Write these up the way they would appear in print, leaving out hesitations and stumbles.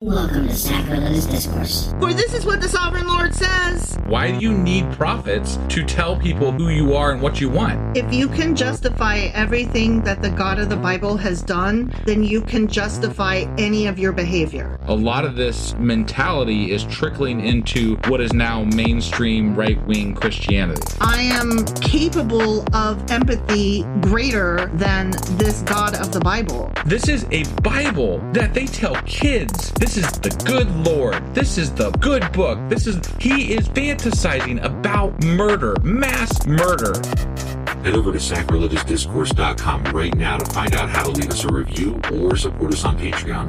Welcome to Sacrilegious Discourse. For this is what the Sovereign Lord says. Why do you need prophets to tell people who you are and what you want? If you can justify everything that the God of the Bible has done, then you can justify any of your behavior. A lot of this mentality is trickling into what is now mainstream right-wing Christianity. I am capable of empathy greater than this God of the Bible. This is a Bible that they tell kids. This is the good Lord. This is the good book. He is fantasizing about murder, mass murder. Head over to sacrilegiousdiscourse.com right now to find out how to leave us a review or support us on Patreon.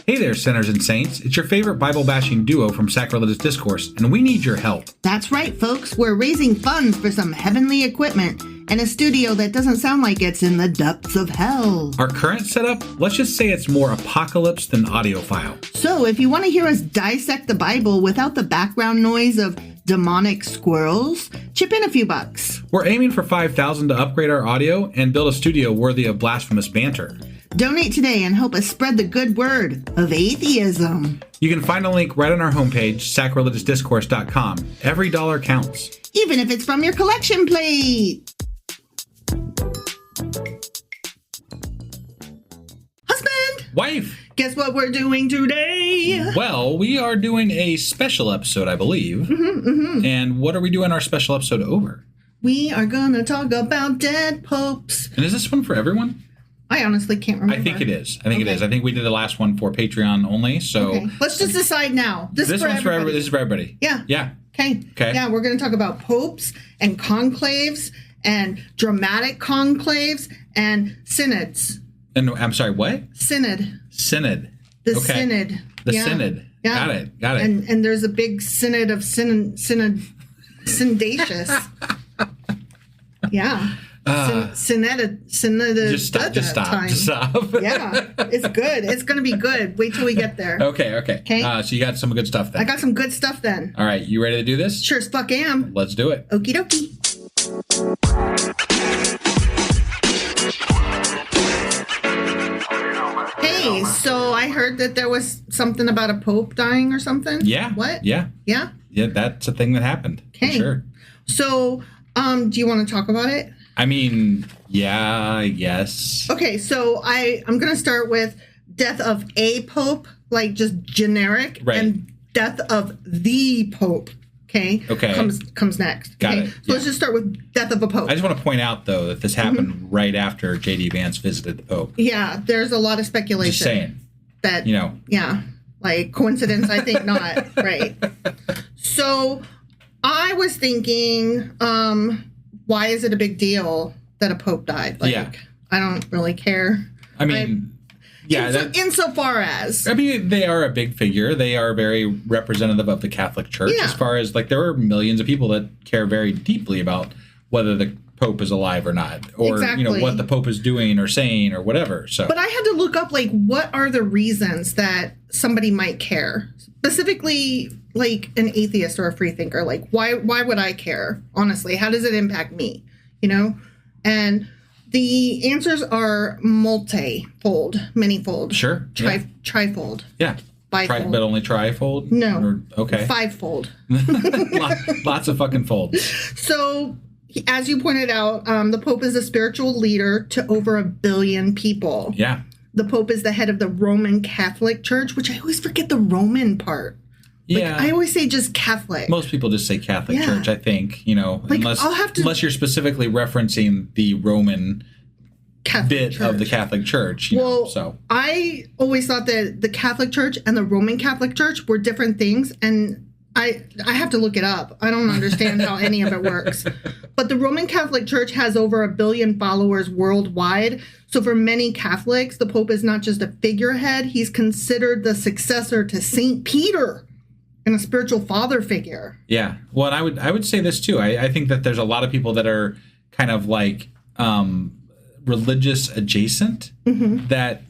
Hey there, sinners and saints. It's your favorite Bible-bashing duo from Sacrilegious Discourse, and we need your help. That's right, folks. We're raising funds for some heavenly equipment and a studio that doesn't sound like it's in the depths of hell. Our current setup, let's just say it's more apocalypse than audiophile. So if you want to hear us dissect the Bible without the background noise of demonic squirrels, chip in a few bucks. We're aiming for $5,000 to upgrade our audio and build a studio worthy of blasphemous banter. Donate today and help us spread the good word of atheism. You can find a link right on our homepage, sacrilegiousdiscourse.com. Every dollar counts. Even if it's from your collection plate. Husband! Wife! Guess what we're doing today? Well, we are doing a special episode, I believe. And what are we doing our special episode over? We are going to talk about dead popes. And is this one for everyone? I honestly can't remember. I think it is. I think we did the last one for Patreon only. So okay. Let's just decide now. This one's for everybody. This is for everybody. Yeah. Yeah. Okay. Yeah, we're going to talk about popes and conclaves and dramatic conclaves and synods. And I'm sorry, what? Synod. The synod. The synod. Yeah. Got it. And there's a big synod of syndacious. Yeah. Just stop. Yeah, it's good. It's going to be good. Wait till we get there. Okay. So you got some good stuff then. I got some good stuff then. All right, you ready to do this? Sure as fuck am. Let's do it. Okie dokie. Hey, so I heard that there was something about a pope dying or something. Yeah. What? Yeah. Yeah? Yeah, that's a thing that happened. Okay. For sure. So, do you want to talk about it? I mean, yeah, I guess. Okay, so I'm going to start with death of a pope, like just generic, right. And death of the pope. Okay. Comes next. Got okay? it. So let's just start with death of a pope. I just want to point out, though, that this happened right after J.D. Vance visited the Pope. Yeah, there's a lot of speculation. Just saying. That, Yeah, like coincidence, I think not. Right. So I was thinking, why is it a big deal that a pope died? Like, yeah. I don't really care. I mean... Insofar as. I mean, they are a big figure. They are very representative of the Catholic Church. Yeah. As far as, like, there are millions of people that care very deeply about whether the Pope is alive or not. Or, exactly. What the Pope is doing or saying or whatever. So, but I had to look up, like, what are the reasons that somebody might care? Specifically, like, an atheist or a freethinker. Like, why would I care? Honestly, how does it impact me? And... the answers are manyfold. Sure. Trifold. Yeah. Bifold. But only trifold? No. Okay. Fivefold. Lots of fucking folds. So, as you pointed out, the Pope is a spiritual leader to over 1 billion people. Yeah. The Pope is the head of the Roman Catholic Church, which I always forget the Roman part. Yeah. I always say just Catholic. Most people just say Catholic Church, I think, unless you're specifically referencing the Roman Catholic bit Church. of the Catholic Church. I always thought that the Catholic Church and the Roman Catholic Church were different things, and I have to look it up. I don't understand how any of it works. But the Roman Catholic Church has over 1 billion followers worldwide. So for many Catholics, the Pope is not just a figurehead. He's considered the successor to St. Peter. And a spiritual father figure. Yeah. Well, and I would say this too. I think that there's a lot of people that are kind of like religious adjacent that,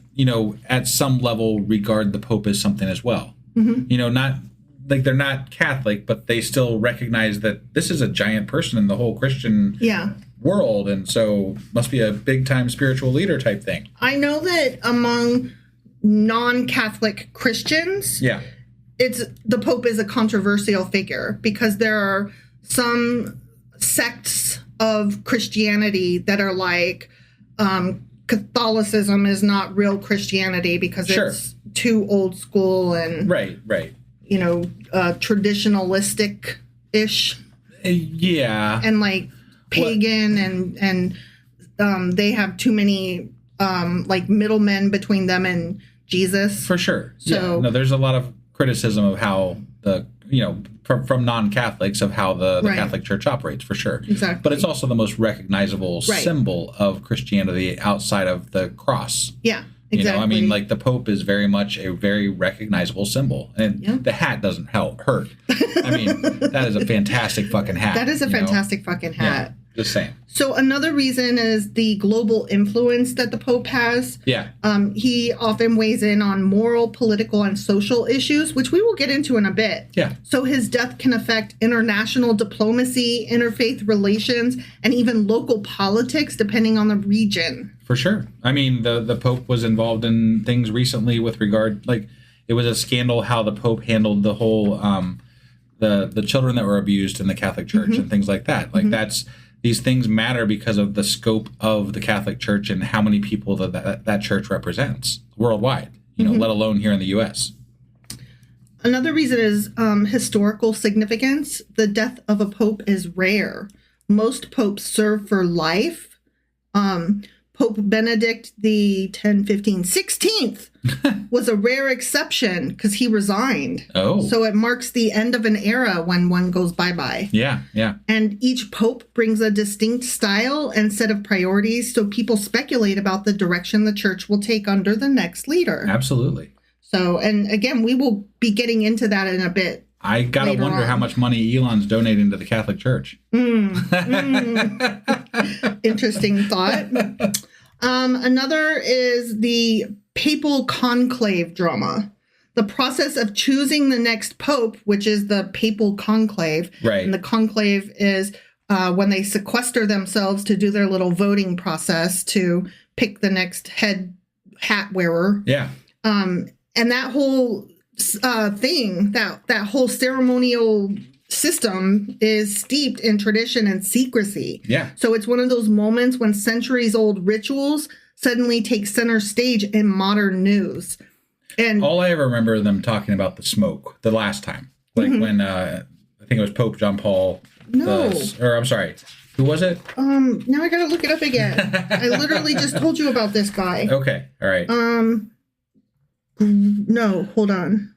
at some level regard the Pope as something as well. Not like they're not Catholic, but they still recognize that this is a giant person in the whole Christian world, and so must be a big time spiritual leader type thing. I know that among non-Catholic Christians, the Pope is a controversial figure because there are some sects of Christianity that are like Catholicism is not real Christianity because it's too old school and you know, traditionalistic ish, and like pagan, and they have too many like middlemen between them and Jesus. For sure. So no, there's a lot of criticism of how the, you know, from non-Catholics of how the Catholic Church operates, for sure. Exactly. But it's also the most recognizable symbol of Christianity outside of the cross. Yeah, exactly. You know, I mean, like the Pope is very much a very recognizable symbol. And the hat doesn't hurt. I mean, that is a fantastic fucking hat. That is a fantastic fucking hat. Yeah, just saying. So another reason is the global influence that the Pope has. Yeah. He often weighs in on moral, political, and social issues, which we will get into in a bit. Yeah. So his death can affect international diplomacy, interfaith relations, and even local politics, depending on the region. For sure. I mean, the Pope was involved in things recently with regard, like, it was a scandal how the Pope handled the whole, the children that were abused in the Catholic Church and things like that. Like, these things matter because of the scope of the Catholic Church and how many people that church represents worldwide, you know, let alone here in the U.S. Another reason is historical significance. The death of a pope is rare. Most popes serve for life. Pope Benedict the 16th was a rare exception because he resigned. Oh. So it marks the end of an era when one goes bye-bye. Yeah, yeah. And each pope brings a distinct style and set of priorities, so people speculate about the direction the church will take under the next leader. Absolutely. So, and again, we will be getting into that in a bit. I got to wonder how much money Elon's donating to the Catholic Church. Interesting thought. Another is the papal conclave drama. The process of choosing the next pope, which is the papal conclave. Right. And the conclave is when they sequester themselves to do their little voting process to pick the next hat wearer. Yeah. And that whole thing, that whole ceremonial system is steeped in tradition and secrecy. Yeah. So it's one of those moments when centuries-old rituals suddenly take center stage in modern news. And all I ever remember them talking about the smoke the last time, like when I think it was Pope John Paul. Or I'm sorry, who was it? Now I gotta look it up again. I literally just told you about this guy. Okay, all right. No, hold on.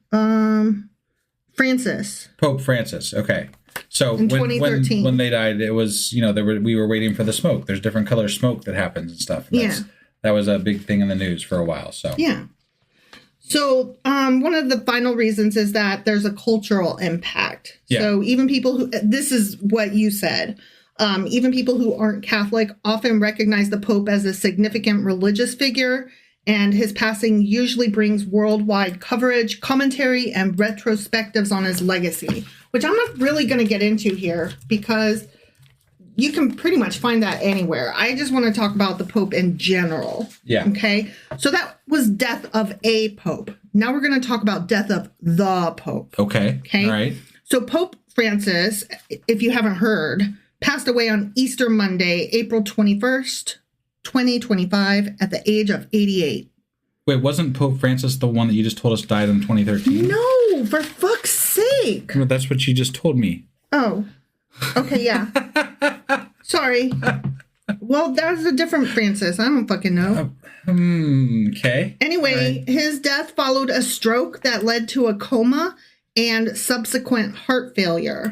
Francis. Pope Francis. Okay. So in 2013. when they died, it was, you know, we were waiting for the smoke. There's different color smoke that happens and stuff. That was a big thing in the news for a while. So yeah. So one of the final reasons is that there's a cultural impact. Yeah. So even people who, this is what you said, even people who aren't Catholic often recognize the Pope as a significant religious figure. And his passing usually brings worldwide coverage, commentary, and retrospectives on his legacy, which I'm not really going to get into here because you can pretty much find that anywhere. I just want to talk about the Pope in general. Yeah. Okay. So that was death of a Pope. Now we're going to talk about death of the Pope. Okay. Okay. All right. So Pope Francis, if you haven't heard, passed away on Easter Monday, April 21st. 2025 at the age of 88. Wait, wasn't Pope Francis the one that you just told us died in 2013? No, for fuck's sake. Well, that's what you just told me. Oh, okay, yeah. Sorry. Well, that was a different Francis. I don't fucking know. Okay. Anyway, his death followed a stroke that led to a coma and subsequent heart failure.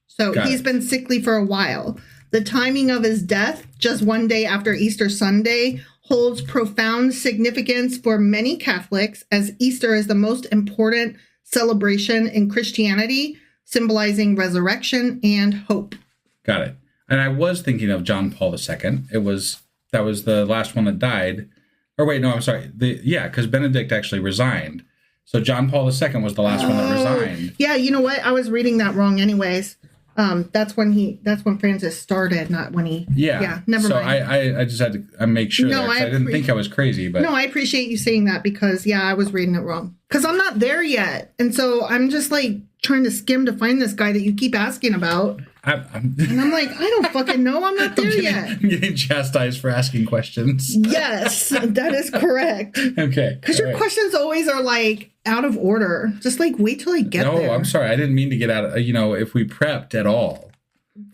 So he's been sickly for a while. The timing of his death, just one day after Easter Sunday, holds profound significance for many Catholics, as Easter is the most important celebration in Christianity, symbolizing resurrection and hope. Got it. And I was thinking of John Paul II. That was the last one that died. Or wait, no, I'm sorry. Because Benedict actually resigned. So John Paul II was the last one that resigned. Yeah, you know what? I was reading that wrong anyways. That's when Francis started, not when he... Yeah, never mind. So I just had to make sure I didn't think I was crazy. But no, I appreciate you saying that because, I was reading it wrong. Because I'm not there yet. And so I'm just like trying to skim to find this guy that you keep asking about. And I'm like, I don't fucking know. I'm not there yet. I'm getting chastised for asking questions. Yes, that is correct. Okay. Because your questions always are like out of order. Just like wait till I get there. No, I'm sorry. I didn't mean to get out of, if we prepped at all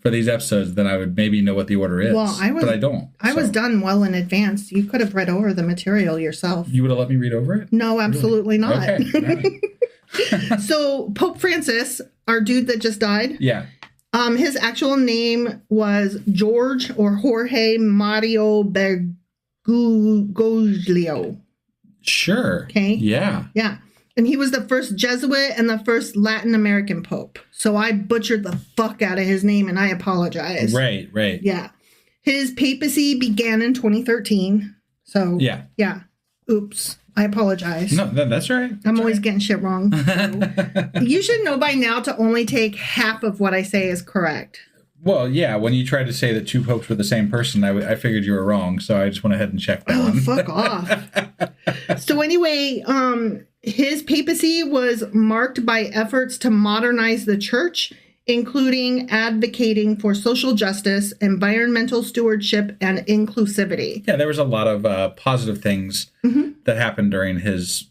for these episodes, then I would maybe know what the order is. Well, but I don't. I was done well in advance. You could have read over the material yourself. You would have let me read over it? No, absolutely not. Okay. All right. So Pope Francis, our dude that just died. Yeah. His actual name was George or Jorge Mario Bergoglio. Sure. Okay. Yeah. Yeah. And he was the first Jesuit and the first Latin American pope. So I butchered the fuck out of his name and I apologize. Right. Yeah. His papacy began in 2013. So yeah. Oops. I apologize. No, that's right. I'm always getting shit wrong. So. You should know by now to only take half of what I say is correct. Well, yeah. When you tried to say that two popes were the same person, I figured you were wrong. So I just went ahead and checked that one. Fuck off. So anyway, his papacy was marked by efforts to modernize the church, including advocating for social justice, environmental stewardship, and inclusivity. Yeah, there was a lot of positive things that happened during his,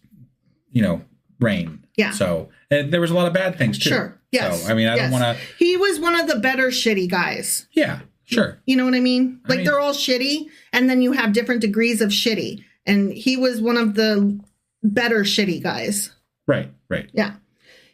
reign. Yeah. So there was a lot of bad things too. Sure. Yes. So, I mean, I don't want to... He was one of the better shitty guys. Yeah, sure. You know what I mean? They're all shitty, and then you have different degrees of shitty. And he was one of the better shitty guys. Right. Yeah.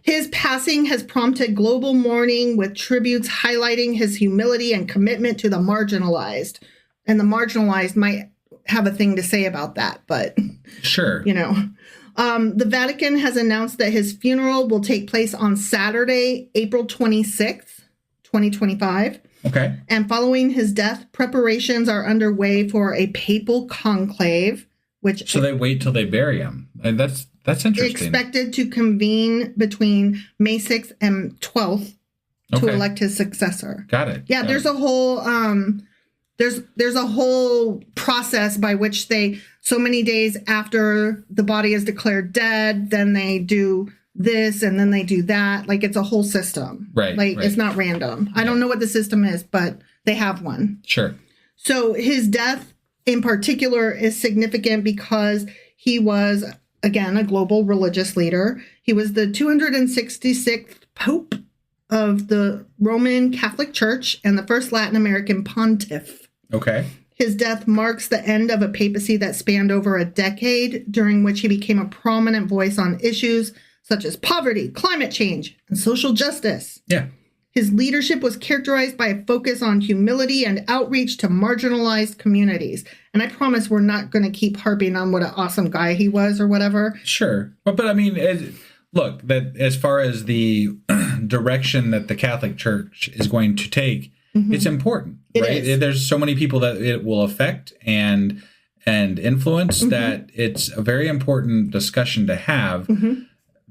His passing has prompted global mourning with tributes highlighting his humility and commitment to the marginalized. And the marginalized might have a thing to say about that, but... Sure. The Vatican has announced that his funeral will take place on Saturday, April 26th, 2025. Okay. And following his death, preparations are underway for a papal conclave, which... So they wait till they bury him. And that's interesting. Expected to convene between May 6th and 12th to elect his successor. Got it. Yeah, there's a whole... There's a whole process by which they, so many days after the body is declared dead, then they do this and then they do that. Like, it's a whole system. Right. It's not random. I don't know what the system is, but they have one. Sure. So his death in particular is significant because he was, again, a global religious leader. He was the 266th Pope of the Roman Catholic Church and the first Latin American pontiff. Okay. His death marks the end of a papacy that spanned over a decade, during which he became a prominent voice on issues such as poverty, climate change, and social justice. Yeah. His leadership was characterized by a focus on humility and outreach to marginalized communities. And I promise we're not going to keep harping on what an awesome guy he was or whatever. Sure. But I mean, look, that as far as the direction that the Catholic Church is going to take, it's important, right? There's so many people that it will affect and influence that it's a very important discussion to have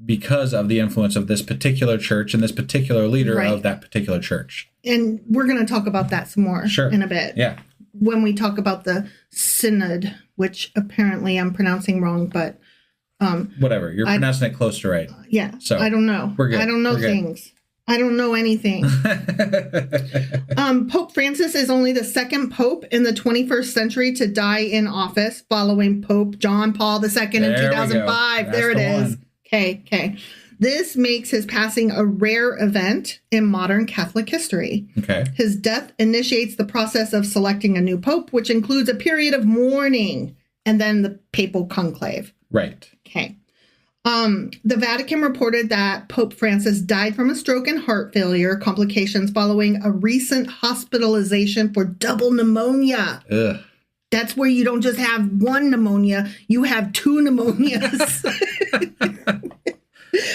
because of the influence of this particular church and this particular leader of that particular church. And we're going to talk about that some more in a bit. Yeah. When we talk about the synod, which apparently I'm pronouncing wrong, but... whatever. You're pronouncing it close to right. Yeah. So I don't know. We're good. I don't know things. I don't know anything. Pope Francis is only the second pope in the 21st century to die in office, following Pope John Paul II in 2005. There it is. Okay. This makes his passing a rare event in modern Catholic history. Okay. His death initiates the process of selecting a new pope, which includes a period of mourning and then the papal conclave. Right. Okay. The Vatican reported that Pope Francis died from a stroke and heart failure complications following a recent hospitalization for double pneumonia. Ugh. That's where you don't just have one pneumonia, you have two pneumonias.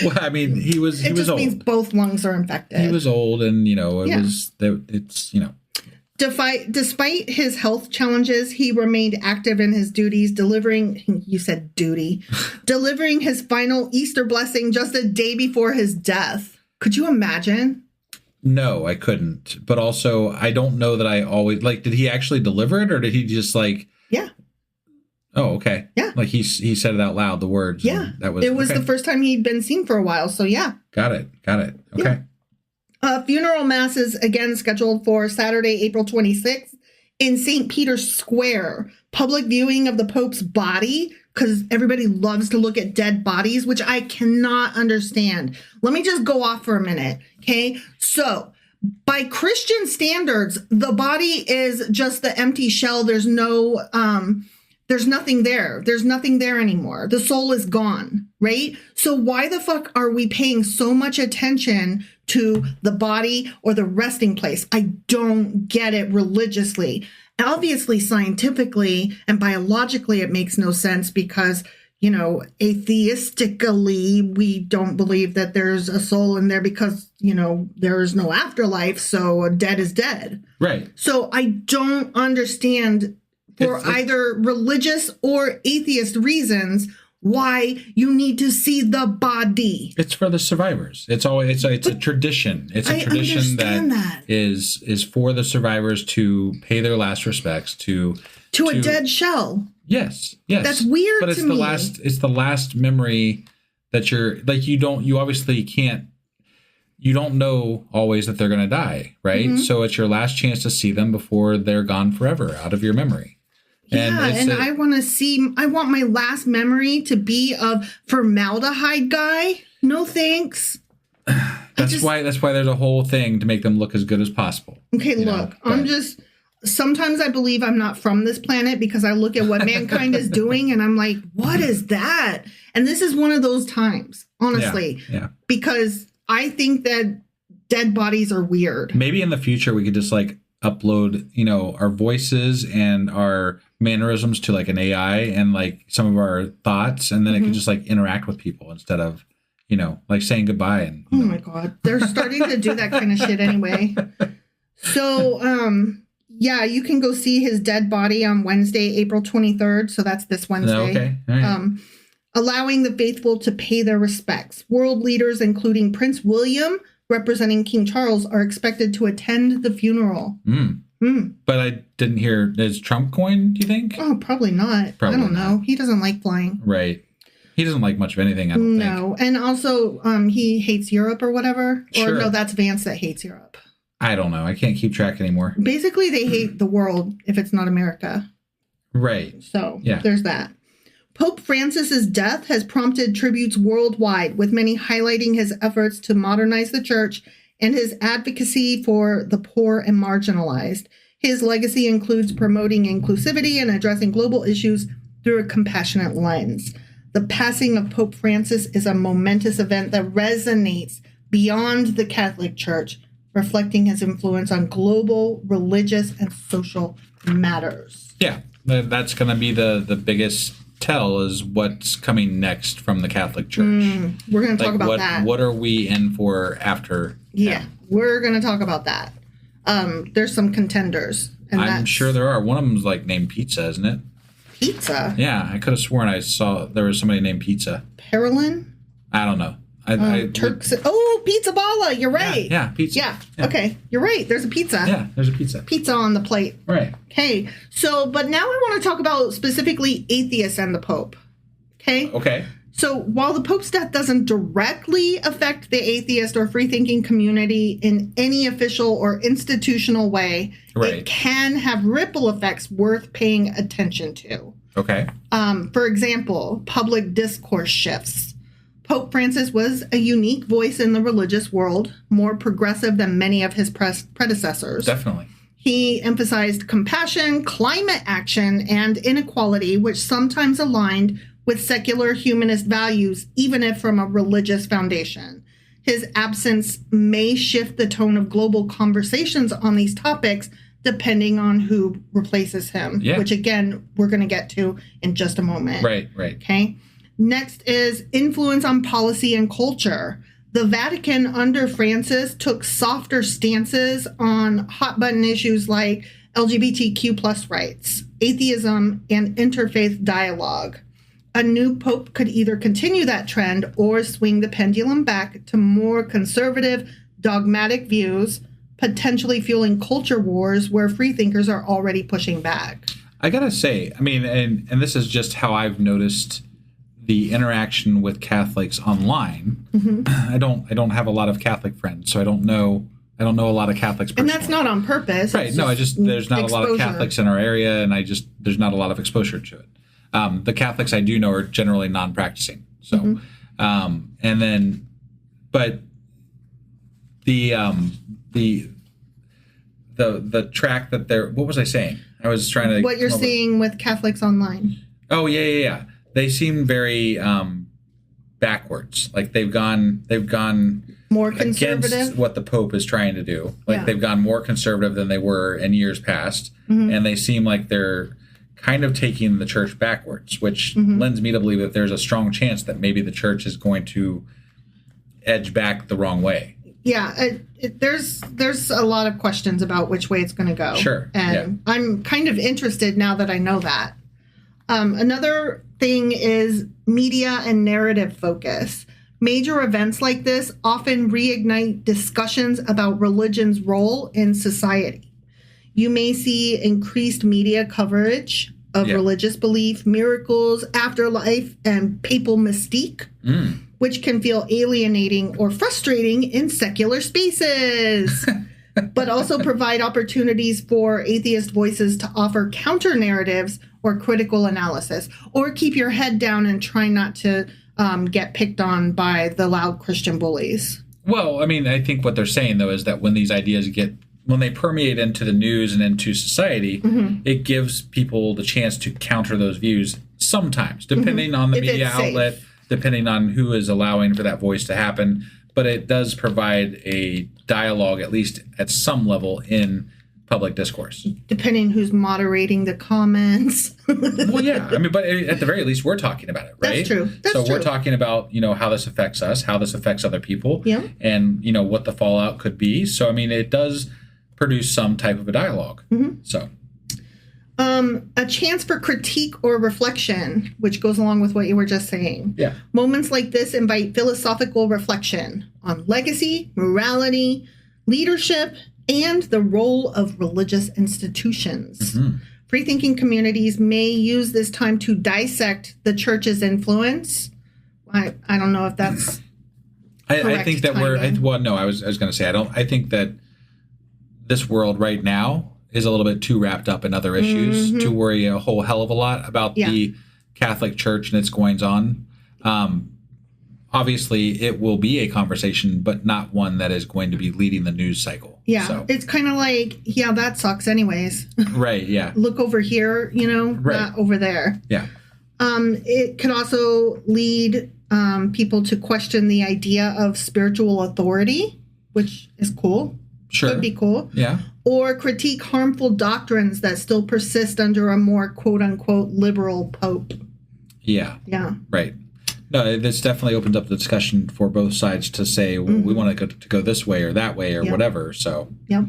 Well, I mean, he was old. It just means both lungs are infected. He was old and, it's. Despite his health challenges, he remained active in his duties, delivering his final Easter blessing just a day before his death. Could you imagine? No, I couldn't. But also, I don't know that I always, like, did he actually deliver it, or did he just, like... Yeah. Oh, okay. Yeah. Like, he said it out loud, the words. Yeah. It was the first time he'd been seen for a while, so yeah. Got it. Okay. Yeah. Funeral mass is again scheduled for Saturday, April 26th in St. Peter's Square. Public viewing of the Pope's body, because everybody loves to look at dead bodies, which I cannot understand. Let me just go off for a minute, okay? So, by Christian standards, the body is just the empty shell. There's no... there's nothing there. There's nothing there anymore. The soul is gone, right? So why the fuck are we paying so much attention to the body or the resting place? I don't get it religiously. Obviously, scientifically and biologically, it makes no sense because, atheistically, we don't believe that there's a soul in there because, there is no afterlife. So dead is dead. Right. So I don't understand for either religious or atheist reasons why you need to see the body. It's for the survivors. It's a tradition. It's a tradition that is for the survivors to pay their last respects to a dead shell. Yes. That's weird but it's to me. It's the last memory that you obviously can't, you don't know always that they're going to die, right? Mm-hmm. So it's your last chance to see them before they're gone forever out of your memory. And I want my last memory to be of formaldehyde guy. No thanks. That's why there's a whole thing to make them look as good as possible. Okay, look, sometimes I believe I'm not from this planet because I look at what mankind is doing and I'm like, what is that? And this is one of those times, honestly, because I think that dead bodies are weird. Maybe in the future we could just upload, our voices and our mannerisms to an AI and some of our thoughts, and then it could just interact with people instead of, saying goodbye. And oh my God, they're starting to do that kind of shit anyway. So, you can go see his dead body on Wednesday, April 23rd. So that's this Wednesday. Okay. All right. Allowing the faithful to pay their respects. World leaders, including Prince William, representing King Charles, are expected to attend the funeral. But I didn't hear, is Trump going, do you think? Oh, probably not. I don't know. He doesn't like flying. Right. He doesn't like much of anything, I don't think. No. And also, he hates Europe or whatever. Sure. Or no, that's Vance that hates Europe. I don't know. I can't keep track anymore. Basically, they hate the world if it's not America. Right. So, there's that. Pope Francis's death has prompted tributes worldwide, with many highlighting his efforts to modernize the church and his advocacy for the poor and marginalized. His legacy includes promoting inclusivity and addressing global issues through a compassionate lens. The passing of Pope Francis is a momentous event that resonates beyond the Catholic Church, reflecting his influence on global, religious, and social matters. Yeah, that's going to be the biggest tell is what's coming next from the Catholic Church. We're going to talk about that. What are we in for after? Yeah, we're going to talk about that. There's some contenders. And I'm sure there are. One of them's named Pizza, isn't it? Pizza? Yeah, I could have sworn I saw there was somebody named Pizza. Parolin? I don't know. Pizza Balla. You're right. Yeah, pizza. Yeah. Okay. You're right. There's a pizza. Yeah, there's a pizza. Pizza on the plate. Right. Okay. So, but now I want to talk about specifically atheists and the Pope. Okay? Okay. So while the Pope's death doesn't directly affect the atheist or free-thinking community in any official or institutional way, it can have ripple effects worth paying attention to. Okay. For example, public discourse shifts. Pope Francis was a unique voice in the religious world, more progressive than many of his predecessors. Definitely. He emphasized compassion, climate action, and inequality, which sometimes aligned with secular humanist values, even if from a religious foundation. His absence may shift the tone of global conversations on these topics, depending on who replaces him, which, again, we're going to get to in just a moment. Right. Okay? Next is influence on policy and culture. The Vatican under Francis took softer stances on hot-button issues like LGBTQ plus rights, atheism, and interfaith dialogue. A new pope could either continue that trend or swing the pendulum back to more conservative, dogmatic views, potentially fueling culture wars where freethinkers are already pushing back. I gotta say, I mean, and this is just how I've noticed the interaction with Catholics online. I don't have a lot of Catholic friends, so I don't know a lot of Catholics personally. And that's not on purpose. Right. No, there's not a lot of Catholics in our area, and there's not a lot of exposure to it. The Catholics I do know are generally non-practicing. So, but the track that they're, what was I saying? I was trying to. What you're seeing with Catholics online. Oh, yeah. They seem very backwards. Like they've gone more conservative against what the Pope is trying to do. Like they've gone more conservative than they were in years past, and they seem like they're kind of taking the church backwards, which lends me to believe that there's a strong chance that maybe the church is going to edge back the wrong way. Yeah, there's a lot of questions about which way it's going to go. Sure. And I'm kind of interested now that I know that. Another thing is media and narrative focus. Major events like this often reignite discussions about religion's role in society. You may see increased media coverage of religious belief, miracles, afterlife, and papal mystique, which can feel alienating or frustrating in secular spaces, but also provide opportunities for atheist voices to offer counter narratives or critical analysis, or keep your head down and try not to get picked on by the loud Christian bullies. Well, I mean, I think what they're saying, though, is that when these ideas when they permeate into the news and into society, it gives people the chance to counter those views sometimes, depending on the media outlet, depending on who is allowing for that voice to happen. But it does provide a dialogue, at least at some level, in public discourse. Depending who's moderating the comments. Well, yeah. I mean, but at the very least, we're talking about it, right? That's true. So we're talking about, how this affects us, how this affects other people, and, what the fallout could be. So, I mean, it does produce some type of a dialogue. So, a chance for critique or reflection, which goes along with what you were just saying. Yeah. Moments like this invite philosophical reflection on legacy, morality, leadership, and the role of religious institutions. Free-thinking communities may use this time to dissect the church's influence. I don't know if that's I think that timing. I was going to say, I think that this world right now is a little bit too wrapped up in other issues to worry a whole hell of a lot about the Catholic Church and its goings on. Obviously, it will be a conversation, but not one that is going to be leading the news cycle. Yeah, so. It's kind of like, that sucks anyways. Right, yeah. Look over here, not over there. Yeah. It could also lead people to question the idea of spiritual authority, which is cool. Sure. Could be cool. Yeah. Or critique harmful doctrines that still persist under a more quote-unquote liberal pope. Yeah. Yeah. Right. No, this definitely opens up the discussion for both sides to say, well, we want to go this way or that way or whatever. So. Yeah.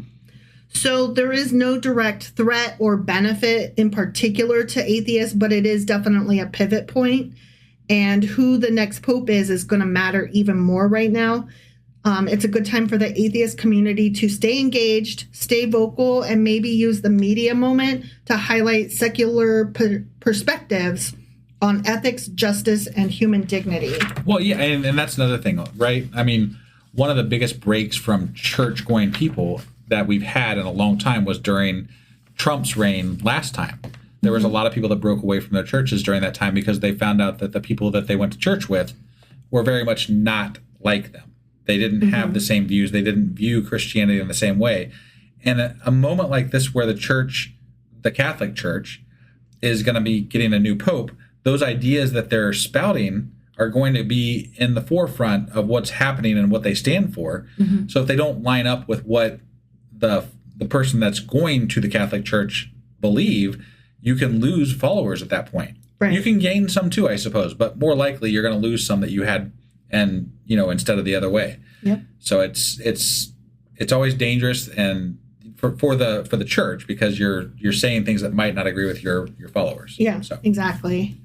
So there is no direct threat or benefit in particular to atheists, but it is definitely a pivot point. And who the next pope is going to matter even more right now. It's a good time for the atheist community to stay engaged, stay vocal, and maybe use the media moment to highlight secular perspectives on ethics, justice, and human dignity. Well, yeah, and that's another thing, right? I mean, one of the biggest breaks from church-going people that we've had in a long time was during Trump's reign last time. There was a lot of people that broke away from their churches during that time because they found out that the people that they went to church with were very much not like them. They didn't have the same views. They didn't view Christianity in the same way. And a moment like this where the Catholic Church, is going to be getting a new pope, those ideas that they're spouting are going to be in the forefront of what's happening and what they stand for. So if they don't line up with what the person that's going to the Catholic Church believe, you can lose followers at that point. Right. You can gain some too, I suppose, but more likely you're going to lose some that you had and instead of the other way. Yep. So it's always dangerous and for the church because you're saying things that might not agree with your followers. Yeah, so. Exactly.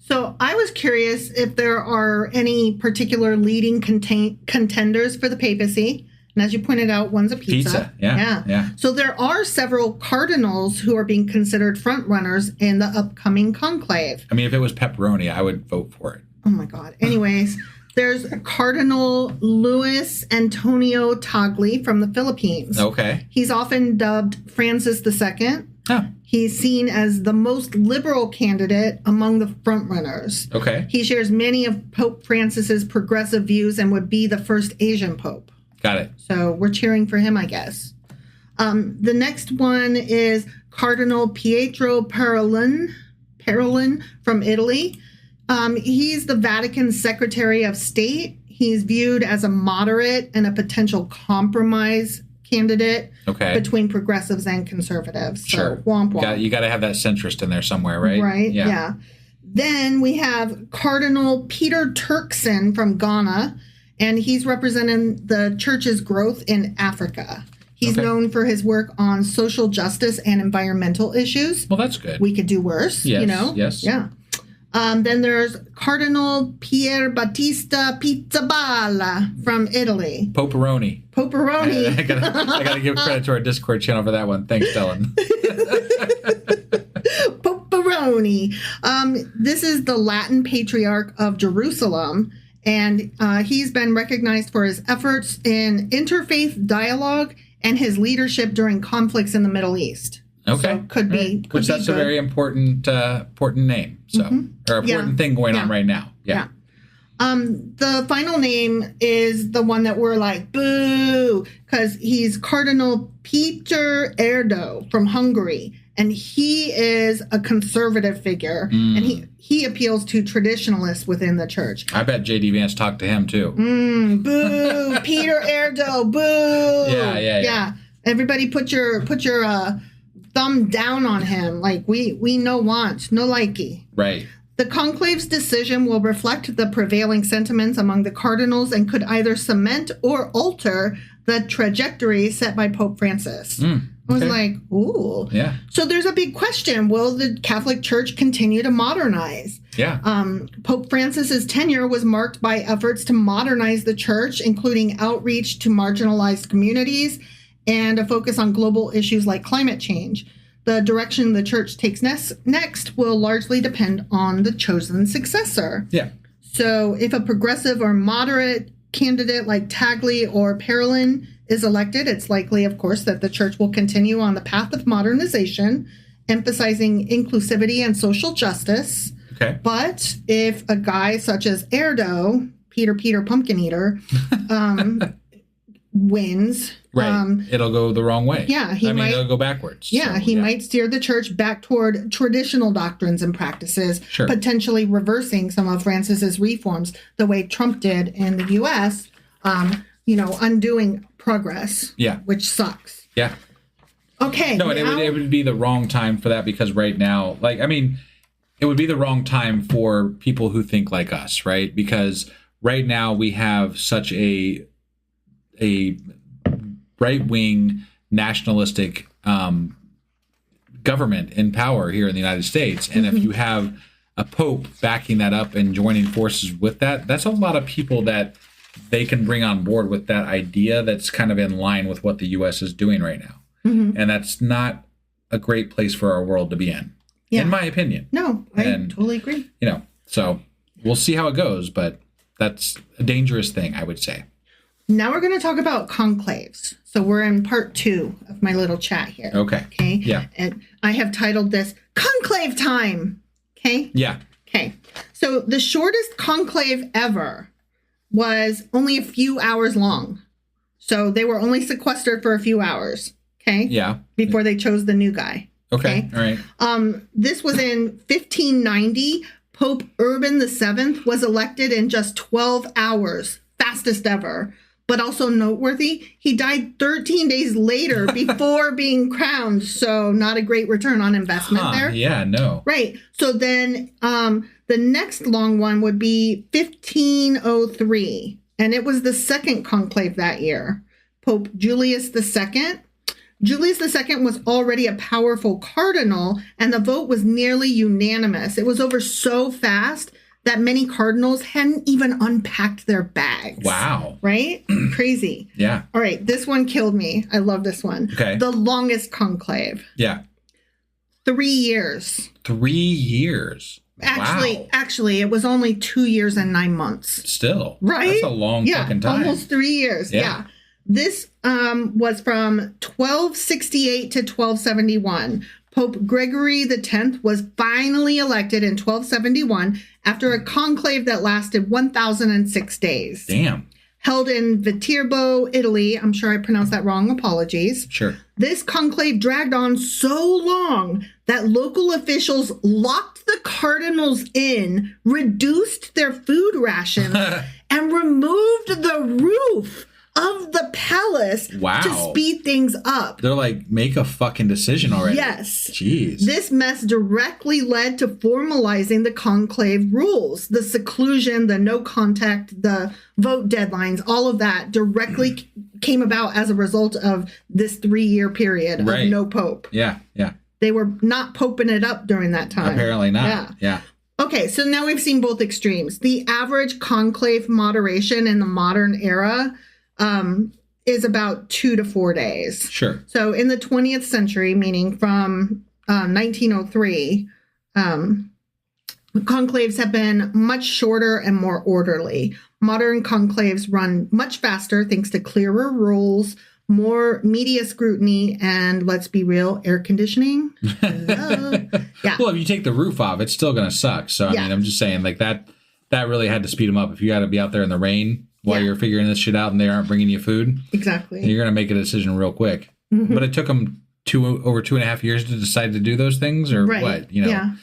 So I was curious if there are any particular leading contenders for the papacy. And as you pointed out, one's a pizza. Yeah. So there are several cardinals who are being considered front runners in the upcoming conclave. I mean, if it was pepperoni, I would vote for it. Oh my God. Anyways, there's Cardinal Luis Antonio Tagle from the Philippines. Okay. He's often dubbed Francis II. Oh. He's seen as the most liberal candidate among the frontrunners. Okay. He shares many of Pope Francis's progressive views and would be the first Asian pope. Got it. So we're cheering for him, I guess. The next one is Cardinal Pietro Parolin from Italy. He's the Vatican's Secretary of State. He's viewed as a moderate and a potential compromise candidate between progressives and conservatives. Sure. So, womp womp. You got to have that centrist in there somewhere, right? Right, yeah. Then we have Cardinal Peter Turkson from Ghana, and he's representing the church's growth in Africa. He's known for his work on social justice and environmental issues. Well, that's good. We could do worse, Yes. Yeah. Then there's Cardinal Pier Battista Pizzaballa from Italy. Poperoni. I gotta give credit to our Discord channel for that one. Thanks, Dylan. Poperoni. This is the Latin Patriarch of Jerusalem, and he's been recognized for his efforts in interfaith dialogue and his leadership during conflicts in the Middle East. Okay. So could be that's good. a very important name. So or important thing going on right now. Yeah. The final name is the one that we're like, boo, because he's Cardinal Peter Erdo from Hungary. And he is a conservative figure. And he appeals to traditionalists within the church. I bet J.D. Vance talked to him too. Boo, Peter Erdo, boo. Yeah. Everybody put your thumb down on him. Like we no want, no likey. Right. The conclave's decision will reflect the prevailing sentiments among the cardinals and could either cement or alter the trajectory set by Pope Francis. I was like, ooh. Yeah. So there's a big question. Will the Catholic Church continue to modernize? Yeah. Pope Francis's tenure was marked by efforts to modernize the church, including outreach to marginalized communities and a focus on global issues like climate change. The direction the church takes next will largely depend on the chosen successor. Yeah. So if a progressive or moderate candidate like Tagle or Parolin is elected, it's likely, of course, that the church will continue on the path of modernization, emphasizing inclusivity and social justice. Okay. But if a guy such as Erdo, Peter Pumpkin Eater, wins, it'll go the wrong way. Yeah, it'll go backwards. Yeah, he might steer the church back toward traditional doctrines and practices, potentially reversing some of Francis's reforms, the way Trump did in the U.S., undoing progress, which sucks. Yeah. Okay. No, it would be the wrong time for that because right now, it would be the wrong time for people who think like us, right? Because right now we have such a right-wing nationalistic government in power here in the United States. And if you have a pope backing that up and joining forces with that, that's a lot of people that they can bring on board with that idea that's kind of in line with what the U.S. is doing right now. And that's not a great place for our world to be in my opinion. No, I totally agree. So we'll see how it goes, but that's a dangerous thing, I would say. Now we're going to talk about conclaves. So we're in part 2 of my little chat here. Okay. Yeah. And I have titled this Conclave Time. Okay. Yeah. Okay. So the shortest conclave ever was only a few hours long. So they were only sequestered for a few hours. Okay. Yeah. Before they chose the new guy. Okay. All right. This was in 1590. Pope Urban VII was elected in just 12 hours. Fastest ever. But also noteworthy, he died 13 days later before being crowned. So not a great return on investment there. Yeah, no. Right. So then the next long one would be 1503. and it was the second conclave that year. Pope Julius II. Julius II was already a powerful cardinal, and the vote was nearly unanimous. It was over so fast that many cardinals hadn't even unpacked their bags. Wow. Right? Crazy. Yeah. All right, this one killed me. I love this one. Okay. The longest conclave. Yeah. 3 years. 3 years. Actually, it was only 2 years and 9 months. Still. Right? That's a long fucking time. Almost 3 years. Yeah. This was from 1268 to 1271. Pope Gregory X was finally elected in 1271 after a conclave that lasted 1,006 days. Damn. Held in Viterbo, Italy. I'm sure I pronounced that wrong. Apologies. Sure. This conclave dragged on so long that local officials locked the cardinals in, reduced their food rations, and removed the roof of the palace to speed things up. They're like, make a fucking decision already. Yes. Jeez. This mess directly led to formalizing the conclave rules. The seclusion, the no contact, the vote deadlines, all of that directly came about as a result of this 3-year period of no pope. Yeah, yeah. They were not poping it up during that time. Apparently not. Yeah. Okay, so now we've seen both extremes. The average conclave moderation in the modern era is about 2 to 4 days. Sure. So in the 20th century, meaning from 1903, conclaves have been much shorter and more orderly. Modern conclaves run much faster thanks to clearer rules, more media scrutiny, and let's be real, air conditioning. Yeah. Well, if you take the roof off, it's still going to suck. So, I mean, I'm just saying, like, that really had to speed them up. If you got to be out there in the rain while you're figuring this shit out and they aren't bringing you food. Exactly. You're going to make a decision real quick. Mm-hmm. But it took them over 2.5 years to decide to do those things, or what? You know? Yeah.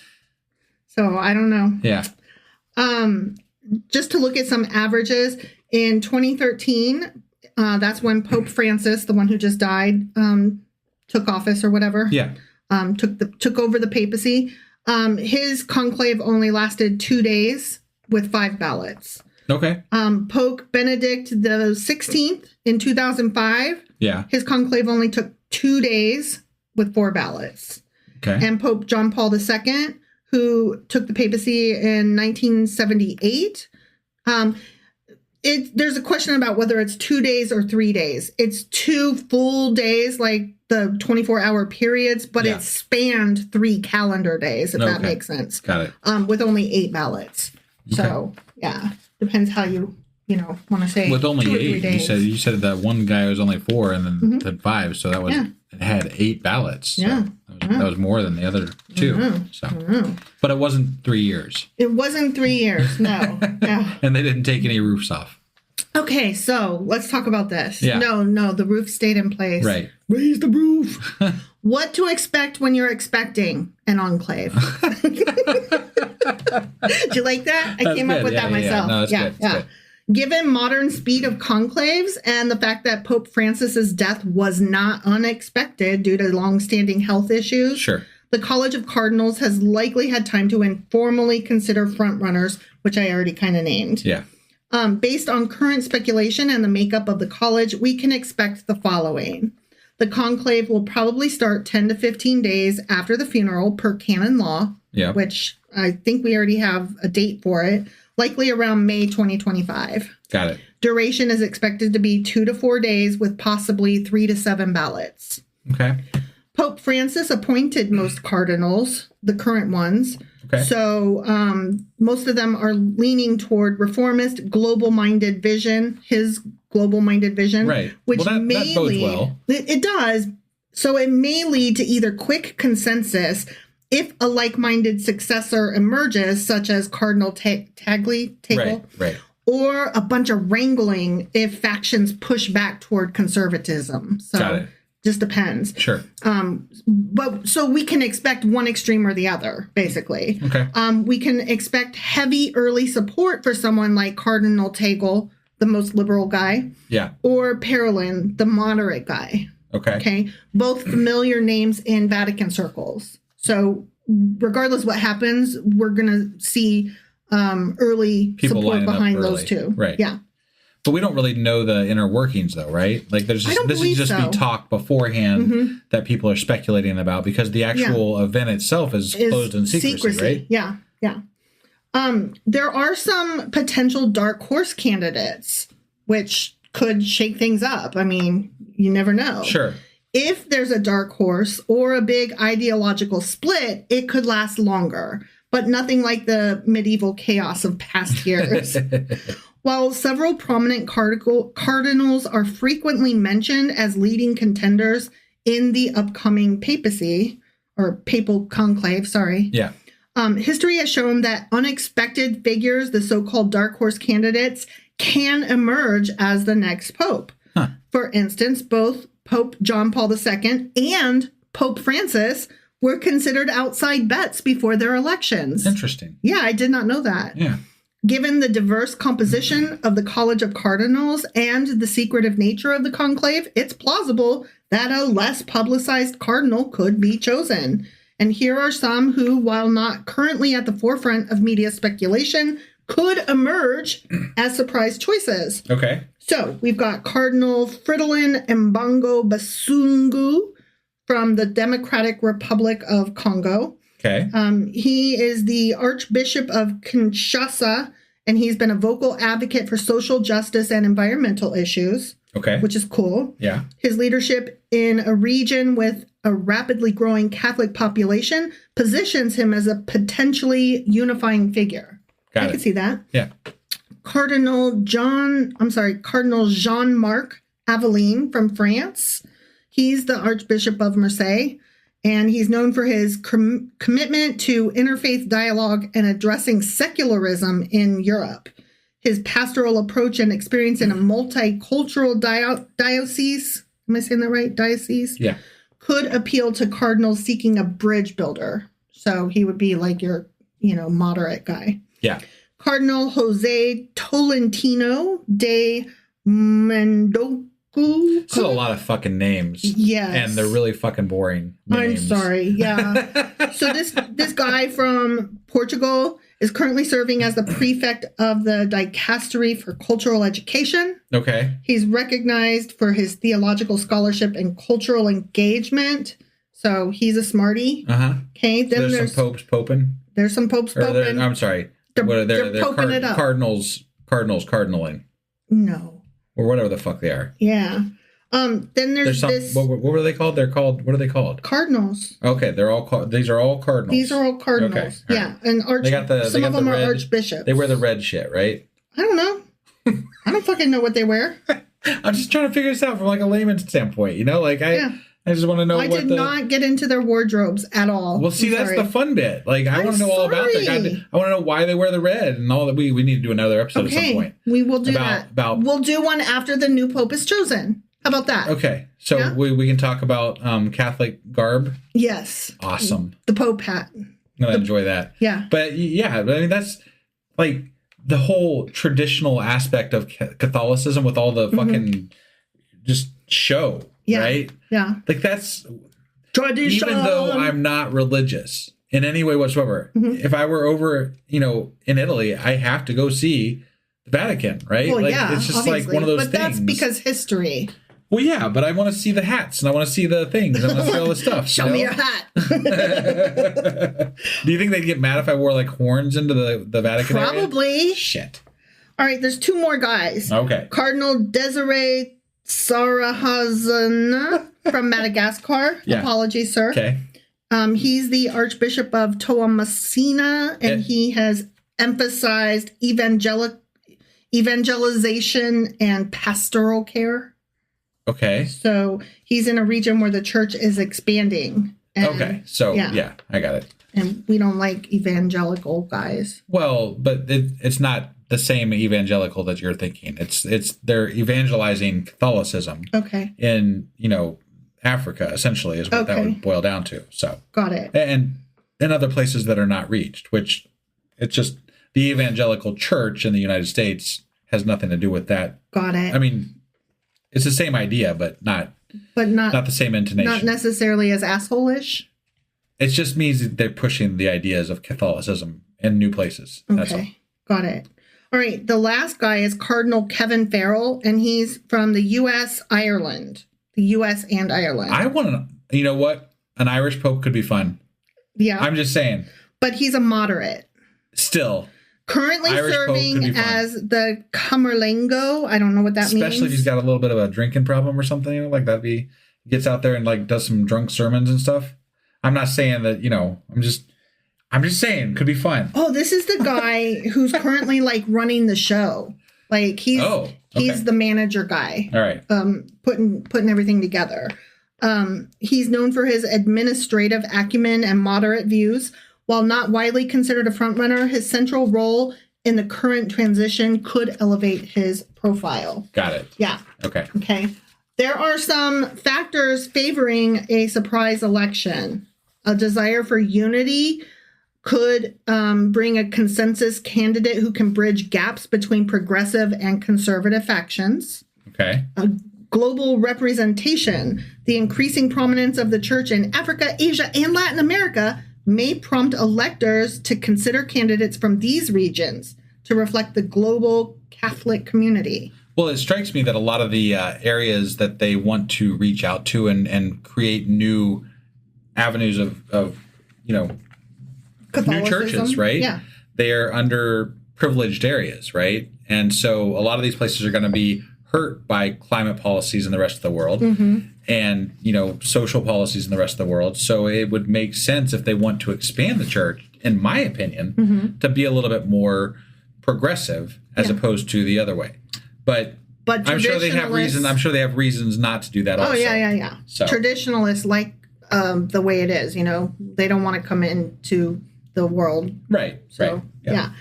So I don't know. Yeah. Just to look at some averages, in 2013, that's when Pope Francis, the one who just died, took office or whatever. Yeah. Took over the papacy. His conclave only lasted 2 days with 5 ballots. Okay. Pope Benedict the 16th in 2005. Yeah. His conclave only took 2 days with 4 ballots. Okay. And Pope John Paul II, who took the papacy in 1978. There's a question about whether it's 2 days or 3 days. It's 2 full days, like the 24-hour periods, but it spanned 3 calendar days, if that makes sense. Got it. With only 8 ballots. Okay. So, yeah, depends how you want to say. With only 8, you said that one guy was only 4 and then 5, so that was it had 8 ballots. So that was more than the other 2. So, but it wasn't 3 years. It wasn't 3 years. No. And they didn't take any roofs off. Okay, so let's talk about this. Yeah. No, the roof stayed in place. Right. Raise the roof. What to expect when you're expecting an enclave? Did you like that? I came up with that myself. No, that's good. Given modern speed of conclaves and the fact that Pope Francis's death was not unexpected due to longstanding health issues, the College of Cardinals has likely had time to informally consider frontrunners, which I already kind of named. Yeah. Based on current speculation and the makeup of the college, we can expect the following. The conclave will probably start 10 to 15 days after the funeral per canon law, which I think we already have a date for it, likely around May 2025. Got it. Duration is expected to be 2 to 4 days with possibly 3 to 7 ballots. Okay. Pope Francis appointed most cardinals, the current ones. Okay. So most of them are leaning toward reformist, global-minded vision, his global-minded vision. Right. Which that bodes well. It does. So it may lead to either quick consensus if a like-minded successor emerges, such as Cardinal Tagle, right, or a bunch of wrangling if factions push back toward conservatism. So got it. Just depends. Sure. But so we can expect one extreme or the other, basically. Okay. We can expect heavy early support for someone like Cardinal Tagle, the most liberal guy. Yeah. Or Parolin, the moderate guy. Okay. Both familiar names in Vatican circles. So regardless what happens, we're going to see early people support behind early. those two. Right. Yeah. But we don't really know the inner workings, though, right? Like, this is just be talk beforehand that people are speculating about, because the actual event itself is closed in secrecy, right? Yeah, yeah. There are some potential dark horse candidates, which could shake things up. I mean, you never know. Sure. If there's a dark horse or a big ideological split, it could last longer, but nothing like the medieval chaos of past years. While several prominent cardinals are frequently mentioned as leading contenders in the upcoming papacy, or papal conclave, sorry. Yeah. History has shown that unexpected figures, the so-called dark horse candidates, can emerge as the next pope. Huh. For instance, both Pope John Paul II and Pope Francis were considered outside bets before their elections. Interesting. Yeah, I did not know that. Yeah. Given the diverse composition of the College of Cardinals and the secretive nature of the conclave, it's plausible that a less publicized cardinal could be chosen. And here are some who, while not currently at the forefront of media speculation, could emerge as surprise choices. Okay. So we've got Cardinal Fridolin Mbango Basungu from the Democratic Republic of Congo. Okay. He is the Archbishop of Kinshasa, and he's been a vocal advocate for social justice and environmental issues. Okay. Which is cool. Yeah. His leadership in a region with a rapidly growing Catholic population positions him as a potentially unifying figure. I can see that. Yeah. Cardinal Jean-Marc Aveline from France. He's the Archbishop of Marseille, and he's known for his commitment to interfaith dialogue and addressing secularism in Europe. His pastoral approach and experience in a multicultural diocese, am I saying that right? Diocese? Yeah. Could appeal to cardinals seeking a bridge builder. So he would be like your, moderate guy. Yeah. Cardinal Jose Tolentino de Mendocu. It's a lot of fucking names. Yes. And they're really fucking boring names. I'm sorry. Yeah. So this guy from Portugal is currently serving as the prefect of the Dicastery for Cultural Education. Okay. He's recognized for his theological scholarship and cultural engagement. So he's a smarty. Uh-huh. Okay. Then there's some popes poping. There's some popes poping. I'm sorry. They're poking it up. Cardinals cardinaling. No. Or whatever the fuck they are. Yeah. Then there's this. What were they called? What are they called? Cardinals. Okay, these are all cardinals. These are all cardinals. Okay, yeah, right. And some of them are archbishops. They wear the red shit, right? I don't know. I don't fucking know what they wear. I'm just trying to figure this out from like a layman's standpoint, I just want to know. I did not get into their wardrobes at all. Well, see, that's the fun bit. Like, I want to know all about that. I want to know why they wear the red and all that. We need to do another episode at some point. We will do that. We'll do one after the new pope is chosen. How about that? Okay. So we can talk about Catholic garb. Yes. Awesome. The pope hat. I'm going to enjoy that. Yeah. But yeah, I mean, that's like the whole traditional aspect of Catholicism with all the fucking just show. Yeah. Right? Yeah. Like that's tradition. Even though I'm not religious in any way whatsoever, if I were over, in Italy, I have to go see the Vatican, right? Well, like it's just obviously. like one of those but things. That's because history. Well, yeah, but I want to see the hats and I want to see the things and I want to see all the stuff. Show me your hat. Do you think they'd get mad if I wore like horns into the Vatican Probably. area? Shit. All right, there's two more guys. Okay. Cardinal Desiree Sarahazana from Madagascar. Yeah. Apologies, sir. Okay. He's the Archbishop of Toamasina, and he has emphasized evangelization and pastoral care. Okay. So he's in a region where the church is expanding. And, okay. So, yeah, I got it. And we don't like evangelical guys. Well, but it's not the same evangelical that you're thinking. They're evangelizing Catholicism. Okay. In, Africa, essentially, is what that would boil down to. So. Got it. And in other places that are not reached, which it's just the evangelical church in the United States has nothing to do with that. Got it. I mean, it's the same idea, but not the same intonation. Not necessarily as asshole-ish. It just means that they're pushing the ideas of Catholicism in new places. That's all. Got it. All right, the last guy is Cardinal Kevin Farrell, and he's from the U.S., Ireland. The U.S. and Ireland. I want to, you know what? An Irish Pope could be fun. Yeah. I'm just saying. But he's a moderate. Still. Currently Irish serving as the Camerlengo. I don't know what that means. Especially if he's got a little bit of a drinking problem or something, you know, like that'd be, gets out there and like does some drunk sermons and stuff. I'm not saying that, you know, I'm just saying, could be fun. Oh, this is the guy who's currently like running the show. Like he's the manager guy. All right. Putting everything together. He's known for his administrative acumen and moderate views. While not widely considered a frontrunner, his central role in the current transition could elevate his profile. Got it. Yeah. Okay. There are some factors favoring a surprise election. A desire for unity could bring a consensus candidate who can bridge gaps between progressive and conservative factions. Okay. A global representation, the increasing prominence of the church in Africa, Asia, and Latin America may prompt electors to consider candidates from these regions to reflect the global Catholic community. Well, it strikes me that a lot of the areas that they want to reach out to and create new avenues of you know, new churches, right? Yeah. They are underprivileged areas, right? And so a lot of these places are going to be hurt by climate policies in the rest of the world and, you know, social policies in the rest of the world. So it would make sense if they want to expand the church, in my opinion, to be a little bit more progressive as opposed to the other way. But I'm sure they have reasons. I'm sure they have reasons not to do that. Also. Yeah. So. Traditionalists like the way it is. You know, they don't want to come into the world. Right. So, right. Yeah.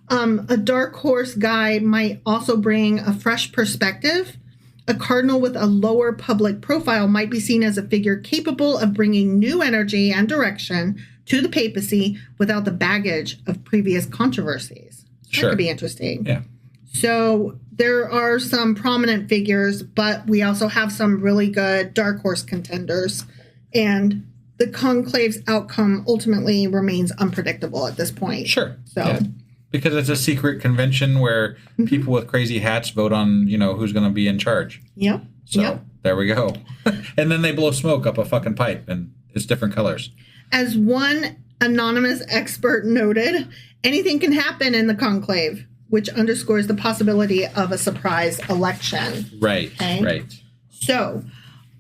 A dark horse guy might also bring a fresh perspective. A cardinal with a lower public profile might be seen as a figure capable of bringing new energy and direction to the papacy without the baggage of previous controversies. That could be interesting. Yeah. So there are some prominent figures, but we also have some really good dark horse contenders. And the conclave's outcome ultimately remains unpredictable at this point. Sure. So. Yeah. Because it's a secret convention where people with crazy hats vote on, you know, who's going to be in charge. Yep. So there we go. And then they blow smoke up a fucking pipe and it's different colors. As one anonymous expert noted, anything can happen in the conclave, which underscores the possibility of a surprise election. Right. Okay? Right. So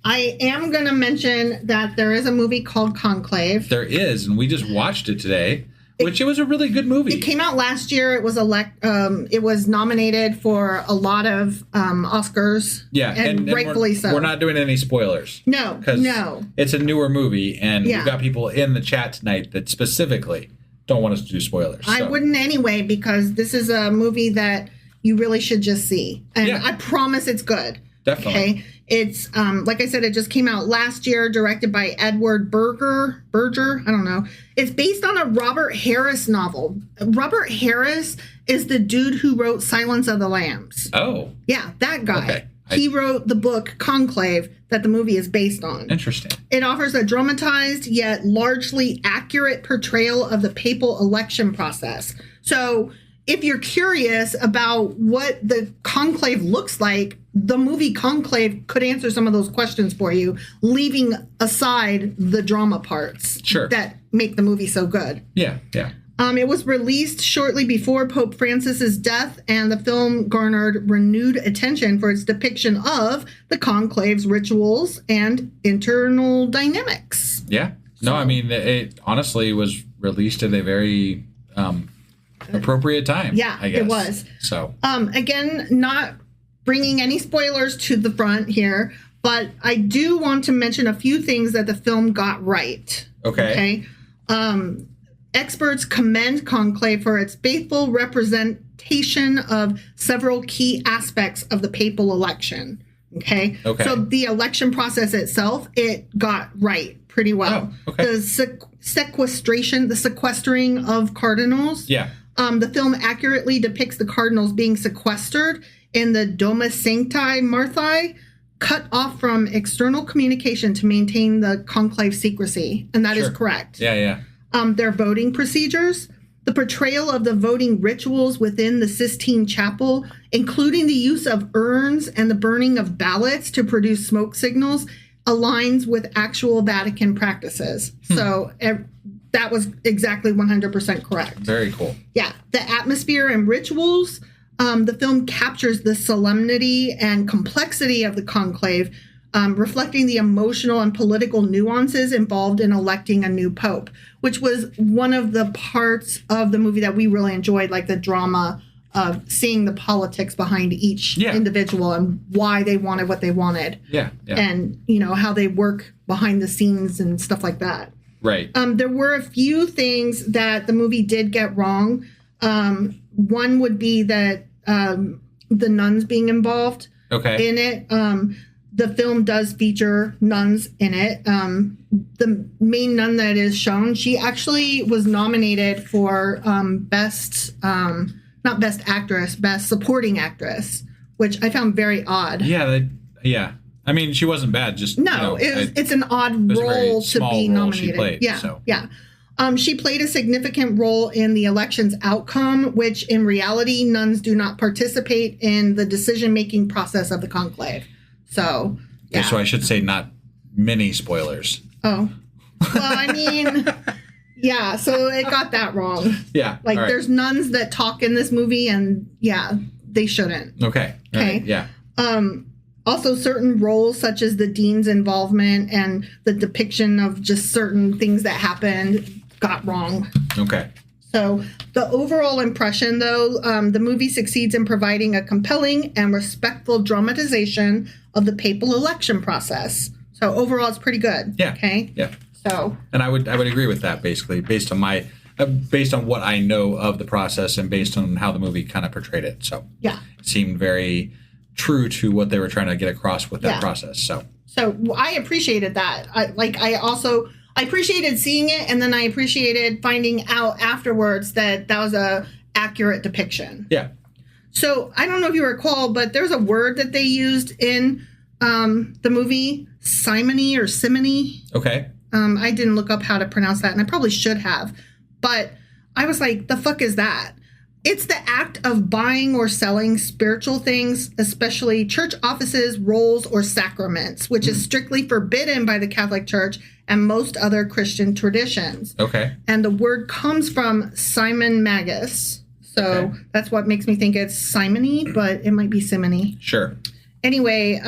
I am going to mention that there is a movie called Conclave. There is, and we just watched it today. Which it was a really good movie. It came out last year. It was nominated for a lot of Oscars. Yeah, and rightfully so. We're not doing any spoilers. No, no. It's a newer movie, and we've got people in the chat tonight that specifically don't want us to do spoilers. I wouldn't anyway, because this is a movie that you really should just see. And I promise it's good. Definitely. Okay. It's, like I said, it just came out last year, directed by Edward Berger. I don't know. It's based on a Robert Harris novel. Robert Harris is the dude who wrote Silence of the Lambs. Oh. Yeah, that guy. Okay. He wrote the book Conclave that the movie is based on. Interesting. It offers a dramatized yet largely accurate portrayal of the papal election process. So if you're curious about what the conclave looks like, the movie Conclave could answer some of those questions for you, leaving aside the drama parts that make the movie so good. Yeah, yeah. It was released shortly before Pope Francis's death, and the film garnered renewed attention for its depiction of the conclave's rituals and internal dynamics. Yeah. No, I mean, it honestly was released at a very appropriate time. Yeah, I guess. it was. So, again, not bringing any spoilers to the front here, but I do want to mention a few things that the film got right. Okay. Experts commend Conclave for its faithful representation of several key aspects of the papal election. Okay. So the election process itself, it got right pretty well. Oh, okay. The sequestering of cardinals. Yeah. The film accurately depicts the cardinals being sequestered in the Domus Sancti Marthi, cut off from external communication to maintain the conclave secrecy. And that is correct. Yeah, yeah. Their voting procedures. The portrayal of the voting rituals within the Sistine Chapel, including the use of urns and the burning of ballots to produce smoke signals, aligns with actual Vatican practices. So that was exactly 100% correct. Very cool. Yeah. The atmosphere and rituals, the film captures the solemnity and complexity of the conclave, reflecting the emotional and political nuances involved in electing a new pope, which was one of the parts of the movie that we really enjoyed, like the drama of seeing the politics behind each individual and why they wanted what they wanted. Yeah. And, you know, how they work behind the scenes and stuff like that. Right. There were a few things that the movie did get wrong. One would be that the nuns being involved in it. The film does feature nuns in it. The main nun that is shown, she actually was nominated for not best actress, best supporting actress, which I found very odd. Yeah. I mean, she wasn't bad. Just no, it's an odd role to be nominated. She played, yeah. She played a significant role in the election's outcome, which in reality, nuns do not participate in the decision-making process of the conclave. So, yeah. Okay, so I should say not many spoilers. Oh. Well, I mean, yeah, so it got that wrong. Yeah. Like, there's nuns that talk in this movie, and, yeah, they shouldn't. Okay. Okay. Yeah. Also, certain roles, such as the dean's involvement and the depiction of just certain things that happened, got wrong. Okay. So the overall impression, though, the movie succeeds in providing a compelling and respectful dramatization of the papal election process. So overall, it's pretty good. Yeah. Okay. Yeah. So. And I would agree with that, basically, based on what I know of the process and based on how the movie kind of portrayed it. So yeah, it seemed very true to what they were trying to get across with that process. So I appreciated that. I appreciated seeing it, and then I appreciated finding out afterwards that was a accurate depiction. Yeah. So I don't know if you recall, but there's a word that they used in the movie, simony or simony. Okay. I didn't look up how to pronounce that, and I probably should have. But I was like, the fuck is that? It's the act of buying or selling spiritual things, especially church offices, rolls, or sacraments, which is strictly forbidden by the Catholic Church and most other Christian traditions. Okay. And the word comes from Simon Magus. So that's what makes me think it's simony, but it might be simony. Sure. Anyway,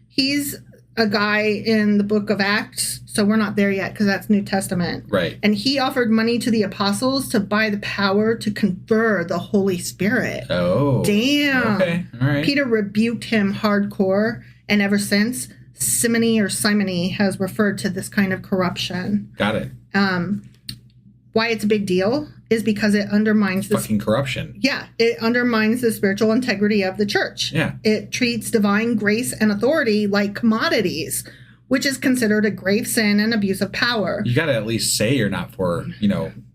he's a guy in the book of Acts, so we're not there yet because that's New Testament. Right. And he offered money to the apostles to buy the power to confer the Holy Spirit. Oh. Damn. Okay. All right. Peter rebuked him hardcore, and ever since, simony or simony has referred to this kind of corruption. Got it. Why it's a big deal is because it undermines fucking corruption. Yeah, it undermines the spiritual integrity of the church. Yeah. It treats divine grace and authority like commodities, which is considered a grave sin and abuse of power. You got to at least say you're not for,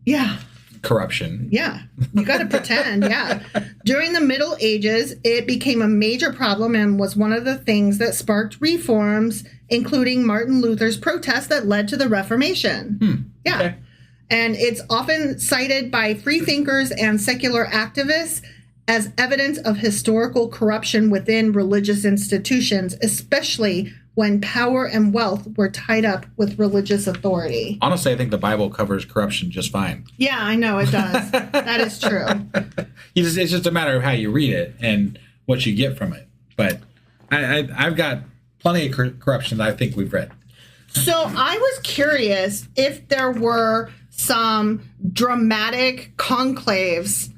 Yeah. corruption. Yeah. You got to pretend. Yeah. During the Middle Ages, it became a major problem and was one of the things that sparked reforms, including Martin Luther's protest that led to the Reformation. Yeah. Okay. And it's often cited by freethinkers and secular activists as evidence of historical corruption within religious institutions, especially when power and wealth were tied up with religious authority. Honestly, I think the Bible covers corruption just fine. Yeah, I know it does. That is true. It's just a matter of how you read it and what you get from it. But I've got plenty of corruption that I think we've read. So I was curious if there were some dramatic conclaves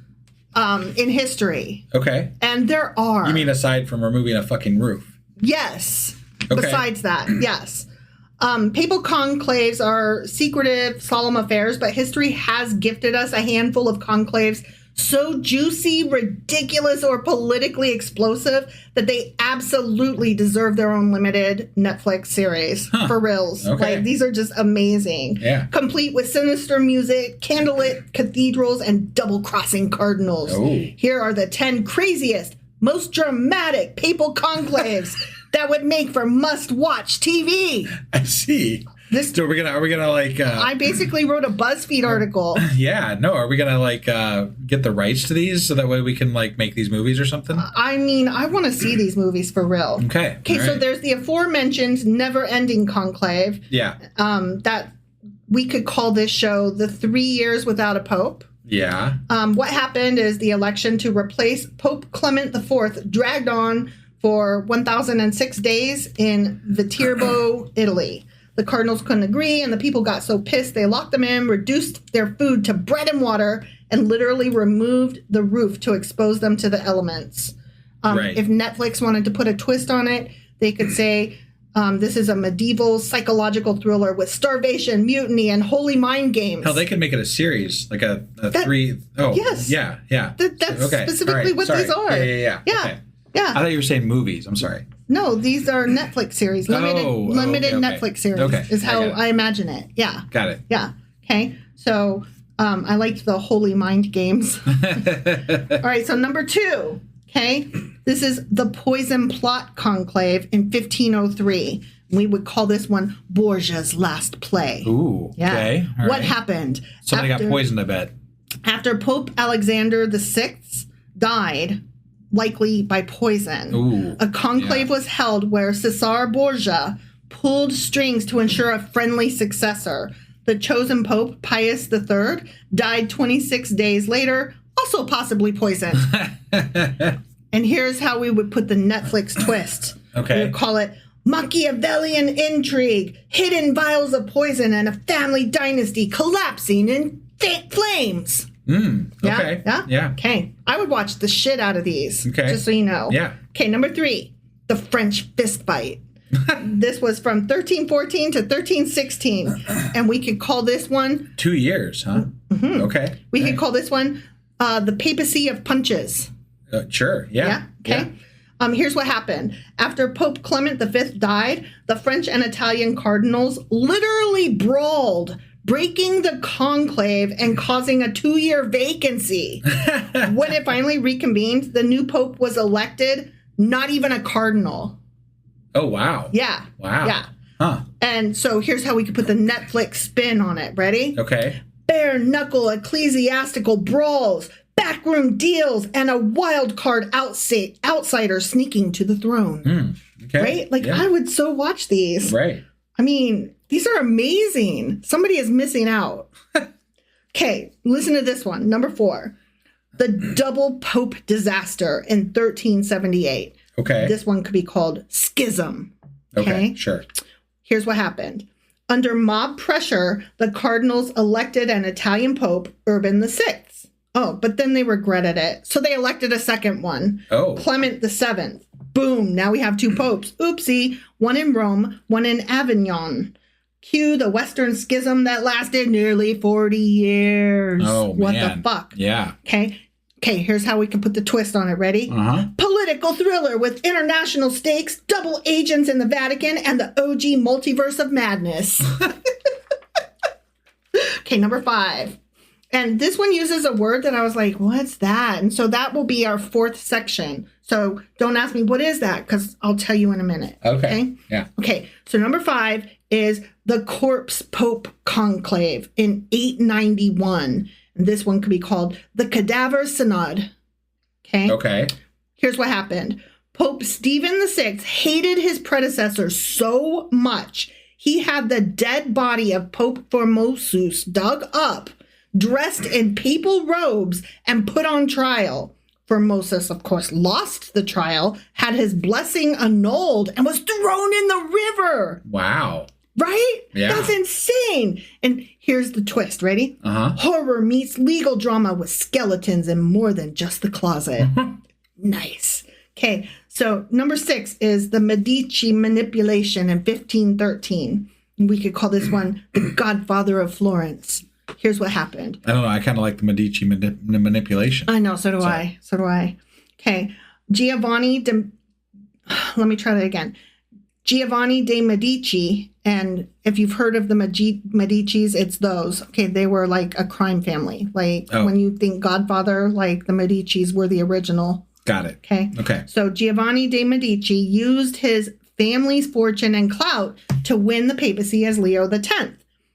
in history. Okay. And there are. You mean aside from removing a fucking roof? Yes. Okay. Besides that, yes. Papal conclaves are secretive, solemn affairs, but history has gifted us a handful of conclaves so juicy, ridiculous, or politically explosive that they absolutely deserve their own limited Netflix series. For reals. Okay. Like, these are just amazing. Yeah. Complete with sinister music, candlelit cathedrals, and double-crossing cardinals. Oh. Here are the 10 craziest, most dramatic papal conclaves that would make for must-watch TV. I see. So are we gonna like? I basically wrote a BuzzFeed article. Yeah, no. Are we gonna like get the rights to these so that way we can like make these movies or something? I mean, I want to see these movies for real. Okay. Okay. So there's the aforementioned never-ending conclave. Yeah. That we could call this show the 3 years without a pope. Yeah. What happened is the election to replace Pope Clement IV dragged on for 1,006 days in Viterbo, Italy. The cardinals couldn't agree, and the people got so pissed they locked them in, reduced their food to bread and water, and literally removed the roof to expose them to the elements. Right. If Netflix wanted to put a twist on it, they could say, this is a medieval psychological thriller with starvation, mutiny, and holy mind games. Hell, they could make it a series, like a three. Oh, yes. Yeah. That's Okay. specifically what these are. Yeah. Yeah. I thought you were saying movies. I'm sorry. No, these are Netflix series. Limited okay. Netflix series is how I imagine it. Yeah. Got it. Yeah. Okay. So I liked the holy mind games. All right. So number 2. Okay. This is the Poison Plot Conclave in 1503. We would call this one Borgia's Last Play. Ooh. Yeah. Okay. All what right. happened? Somebody got poisoned, I bet. After Pope Alexander VI died, likely by poison, Ooh, a conclave was held where Cesare Borgia pulled strings to ensure a friendly successor. The chosen Pope, Pius III, died 26 days later, also possibly poisoned. And here's how we would put the Netflix twist. Okay. We would call it Machiavellian intrigue, hidden vials of poison, and a family dynasty collapsing in flames. Okay. Yeah. Okay. I would watch the shit out of these. Okay. Just so you know. Yeah. Okay, number 3, the French fist fight. This was from 1314 to 1316. And we could call this one... 2 years, huh? Mm-hmm. Okay. We could call this one the papacy of punches. Sure. Yeah. Okay. Yeah. Here's what happened. After Pope Clement V died, the French and Italian cardinals literally brawled, breaking the conclave and causing a 2-year vacancy. When it finally reconvened, the new pope was elected, not even a cardinal. Oh, wow. Yeah. Wow. Yeah. Huh. And so here's how we could put the Netflix spin on it. Ready? Okay. Bare knuckle ecclesiastical brawls, backroom deals, and a wild card outsider sneaking to the throne. Okay. Right? Like, I would so watch these. Right. I mean, these are amazing. Somebody is missing out. Okay, listen to this one. Number 4, the double pope disaster in 1378. Okay. This one could be called schism. Okay, sure. Here's what happened. Under mob pressure, the cardinals elected an Italian pope, Urban VI. Oh, but then they regretted it. So they elected a second one. Oh. Clement VII. Boom, now we have 2 popes. Oopsie, one in Rome, one in Avignon. Cue the Western Schism that lasted nearly 40 years. Oh, what man. the fuck? Yeah. Okay, here's how we can put the twist on it. Ready? Uh-huh. Political thriller with international stakes, double agents in the Vatican, and the OG multiverse of madness. Okay, number 5. And this one uses a word that I was like, what's that? And so that will be our 4th section. So don't ask me, what is that? Because I'll tell you in a minute. Okay. Yeah. Okay, so number 5 is the Corpse Pope Conclave in 891. And this one could be called the Cadaver Synod. Okay. Here's what happened. Pope Stephen VI hated his predecessor so much, he had the dead body of Pope Formosus dug up, dressed in papal robes, and put on trial. Formosus, of course, lost the trial, had his blessing annulled, and was thrown in the river. Wow. Right? Yeah. That's insane. And here's the twist. Ready? Uh-huh. Horror meets legal drama with skeletons and more than just the closet. Nice. Okay, so number 6 is the Medici manipulation in 1513. We could call this one the Godfather of Florence. Here's what happened. I don't know. I kind of like the Medici manipulation. I know, so do I. So do I. Okay, let me try that again. Giovanni de' Medici, and if you've heard of the Medicis, it's those. Okay, they were like a crime family. Like when you think Godfather, like the Medicis were the original. Got it. Okay. So Giovanni de' Medici used his family's fortune and clout to win the papacy as Leo X.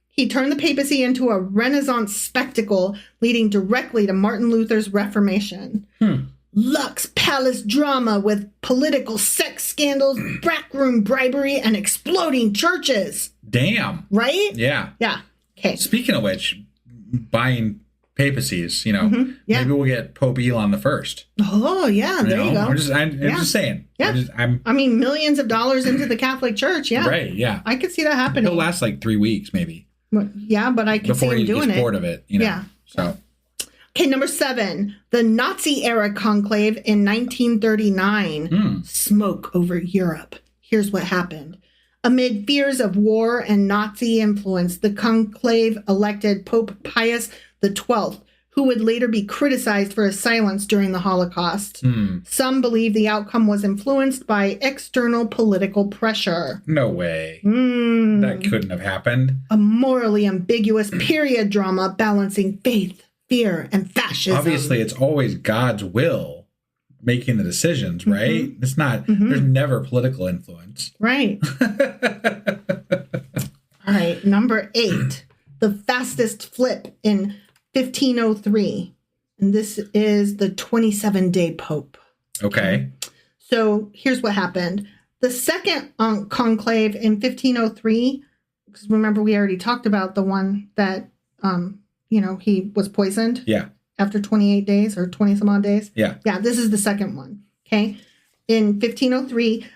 He turned the papacy into a Renaissance spectacle, leading directly to Martin Luther's Reformation. Lux Palace drama with political sex scandals, backroom bribery, and exploding churches. Damn. Right? Yeah. Yeah. Okay. Speaking of which, buying papacies, Yeah. maybe we'll get Pope Elon the First. Oh, yeah. There you go. I'm just saying. Yeah. I mean, millions of dollars into the Catholic Church. Yeah. Right. Yeah. I could see that happening. He'll last like 3 weeks, maybe. Well, yeah, but I could see him doing it. Before he gets bored of it. Yeah. So. Okay, number 7, the Nazi-era conclave in 1939. Smoke over Europe. Here's what happened. Amid fears of war and Nazi influence, the conclave elected Pope Pius XII, who would later be criticized for his silence during the Holocaust. Some believe the outcome was influenced by external political pressure. No way. That couldn't have happened. A morally ambiguous period drama balancing faith, fear, and fascism. Obviously, it's always God's will making the decisions, right? It's not, there's never political influence. Right. All right, number 8, the fastest flip in 1503. And this is the 27-day Pope. Okay. So here's what happened. The second conclave in 1503, because remember we already talked about the one that, he was poisoned. Yeah. After 28 days or 20 some odd days. Yeah. Yeah, this is the second one. Okay. In 1503,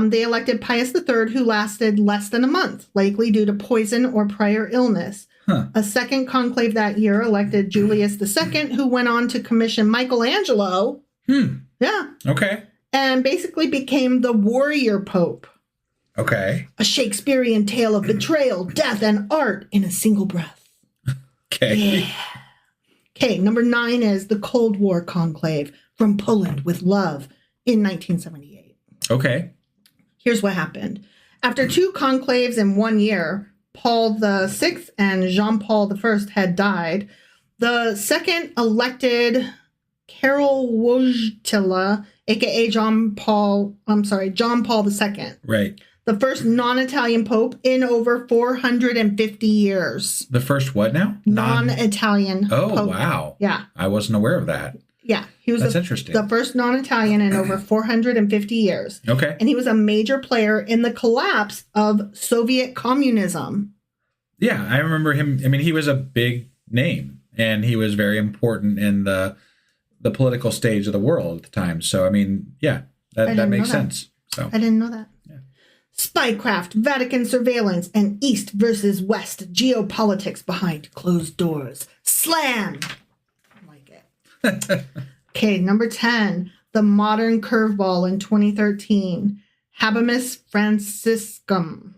they elected Pius III, who lasted less than a month, likely due to poison or prior illness. A second conclave that year elected Julius II, who went on to commission Michelangelo. Yeah. Okay. And basically became the warrior pope. Okay. A Shakespearean tale of betrayal, death, and art in a single breath. Okay. Yeah. Okay, number 9 is the Cold War conclave from Poland with love in 1978. Okay. Here's what happened. After 2 conclaves in 1 year, Paul VI and Jean-Paul I had died. The second elected Karol Wojtyla, a.k.a. John Paul II. Right. The first non-Italian pope in over 450 years. The first what now? Non-Italian pope. Pope. Wow. Yeah. I wasn't aware of that. Yeah. He was interesting. The first non-Italian in over 450 years. Okay. And he was a major player in the collapse of Soviet communism. Yeah, I remember him. I mean, he was a big name, and he was very important in the political stage of the world at the time. So, I mean, yeah, that makes sense. So I didn't know that. Yeah. Spycraft, Vatican surveillance, and East versus West geopolitics behind closed doors. Slam! I like it. Okay, number 10, the modern curveball in 2013. Habemus Franciscum.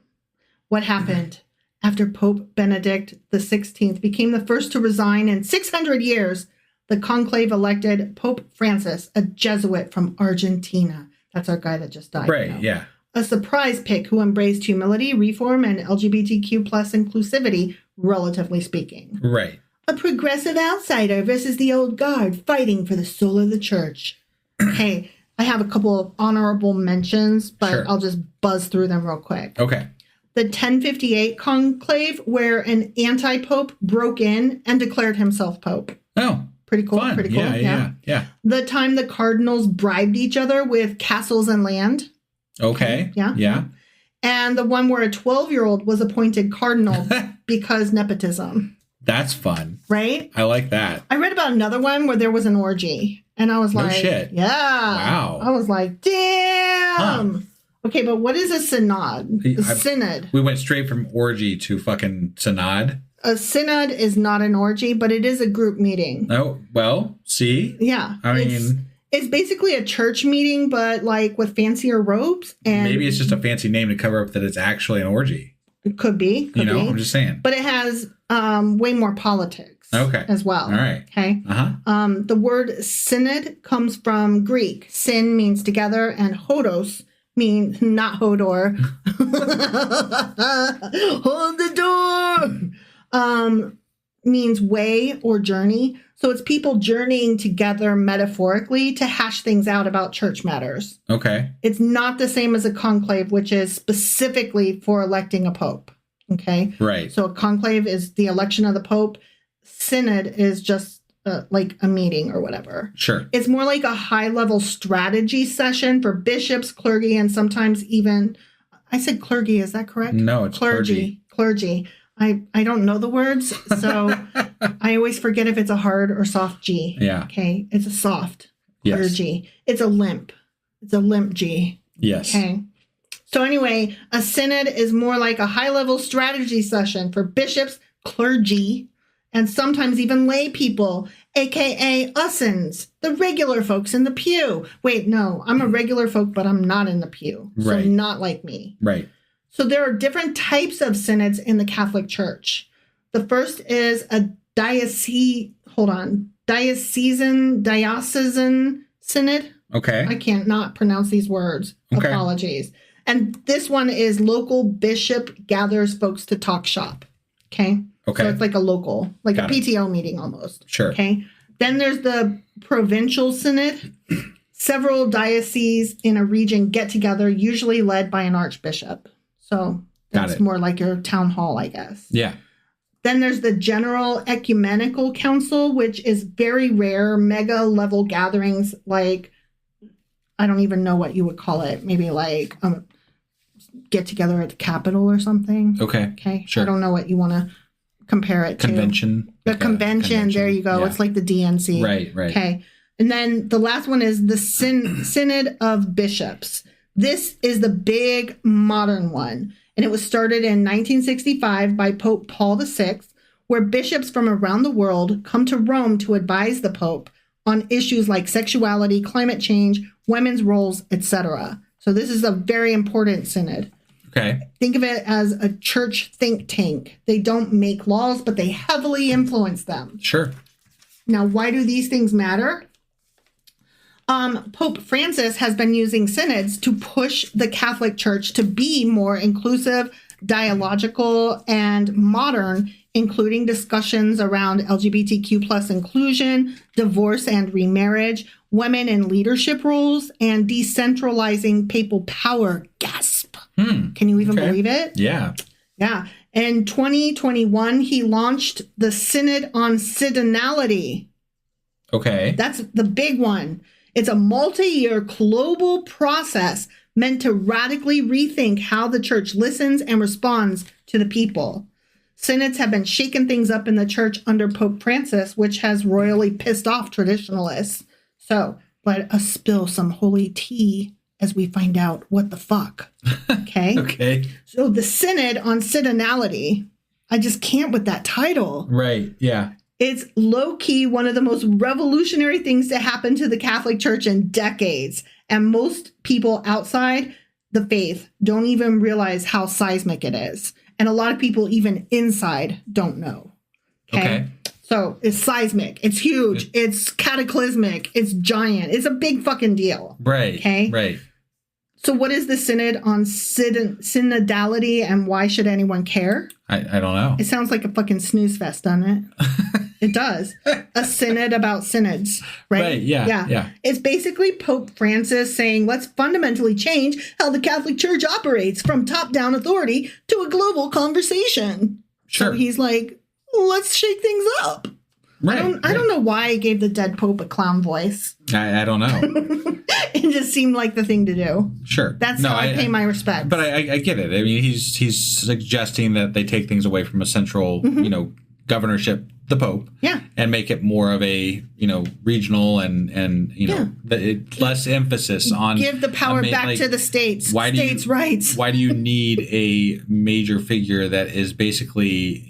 What happened? After Pope Benedict XVI became the first to resign in 600 years, the conclave elected Pope Francis, a Jesuit from Argentina. That's our guy that just died. Right, yeah. A surprise pick who embraced humility, reform, and LGBTQ plus inclusivity, relatively speaking. Right. A progressive outsider versus the old guard fighting for the soul of the church. Okay, I have a couple of honorable mentions, but Sure. I'll just buzz through them real quick. Okay. The 1058 conclave, where an anti-pope broke in and declared himself pope. Oh. Pretty cool. Fun. Pretty cool. Yeah. The time the cardinals bribed each other with castles and land. Okay. Yeah. And the one where a 12-year-old was appointed cardinal because nepotism. That's fun. Right? I like that. I read about another one where there was an orgy. And I was No like, shit. Yeah. Wow. I was like, damn. Huh. Okay, but what is a synod? A synod. We went straight from orgy to fucking synod. A synod is not an orgy, but it is a group meeting. Oh, well, see? Yeah. I mean, it's basically a church meeting, but like with fancier robes. And maybe it's just a fancy name to cover up that it's actually an orgy. It could be. Could be. I'm just saying. But it has way more politics. Okay. As well. All right. Okay. Uh-huh. The word synod comes from Greek. Syn means together, and hodos means not Hodor. Hold the door. Means way or journey. So it's people journeying together metaphorically to hash things out about church matters. Okay. It's not the same as a conclave, which is specifically for electing a pope. Okay. Right. So a conclave is the election of the pope. Synod is just like a meeting or whatever. Sure. It's more like a high-level strategy session for bishops, clergy, and sometimes even, I said clergy, is that correct? No, it's clergy. Clergy. I don't know the words, so I always forget if it's a hard or soft G. Yeah. Okay. It's a soft Yes. clergy. It's a limp. It's a limp G. Yes. Okay. So anyway, a synod is more like a high-level strategy session for bishops, clergy, and sometimes even lay people, a.k.a. usins, the regular folks in the pew. Wait, no, I'm a regular folk, but I'm not in the pew. So Right. not like me. Right. So there are different types of synods in the Catholic Church. The first is a diocesan synod. Okay. I can't not pronounce these words. Okay. Apologies. And this one is local bishop gathers folks to talk shop. Okay. Okay. So it's like a local, like Got a it. PTO meeting almost. Sure. Okay. Then there's the provincial synod. Several dioceses in a region get together, usually led by an archbishop. So Got that's it. more like your town hall, I guess. Yeah. Then there's the General Ecumenical Council, which is very rare, mega level gatherings like, I don't even know what you would call it. Maybe like get together at the Capitol or something. Okay. Okay. Sure. I don't know what you want to compare it Convention. to. The Like a convention. There you go. Yeah. It's like the DNC. Right. Right. Okay. And then the last one is the Synod of Bishops. This is the big modern one. And it was started in 1965 by Pope Paul VI, where bishops from around the world come to Rome to advise the Pope on issues like sexuality, climate change, women's roles, etc. So this is a very important synod. Okay. Think of it as a church think tank. They don't make laws, but they heavily influence them. Sure. Now, why do these things matter? Pope Francis has been using synods to push the Catholic Church to be more inclusive, dialogical, and modern, including discussions around LGBTQ plus inclusion, divorce and remarriage, women in leadership roles, and decentralizing papal power. Gasp. Can you even believe it? Yeah. Yeah. In 2021, he launched the Synod on Synodality. Okay. That's the big one. It's a multi-year global process meant to radically rethink how the church listens and responds to the people. Synods have been shaking things up in the church under Pope Francis, which has royally pissed off traditionalists. So let us spill some holy tea as we find out what the fuck. Okay? Okay. So the Synod on Synodality, I just can't with that title. Right. Yeah. It's low-key one of the most revolutionary things to happen to the Catholic Church in decades. And most people outside the faith don't even realize how seismic it is. And a lot of people even inside don't know. Okay. So it's seismic. It's huge. It's cataclysmic. It's giant. It's a big fucking deal. Right. Okay. Right. So what is the Synod on Synodality and why should anyone care? I don't know. It sounds like a fucking snooze fest, doesn't it? It does. A synod about synods, right? Right, yeah. It's basically Pope Francis saying, let's fundamentally change how the Catholic Church operates from top-down authority to a global conversation. Sure. So he's like, let's shake things up. Right. I don't know why I gave the dead Pope a clown voice. I don't know. It just seemed like the thing to do. Sure. That's how I pay my respect. But I get it. I mean, he's suggesting that they take things away from a central, governorship, the Pope, Yeah. and make it more of a, regional and less emphasis on Give the power back to the states. States' rights. Why do you need a major figure that is basically,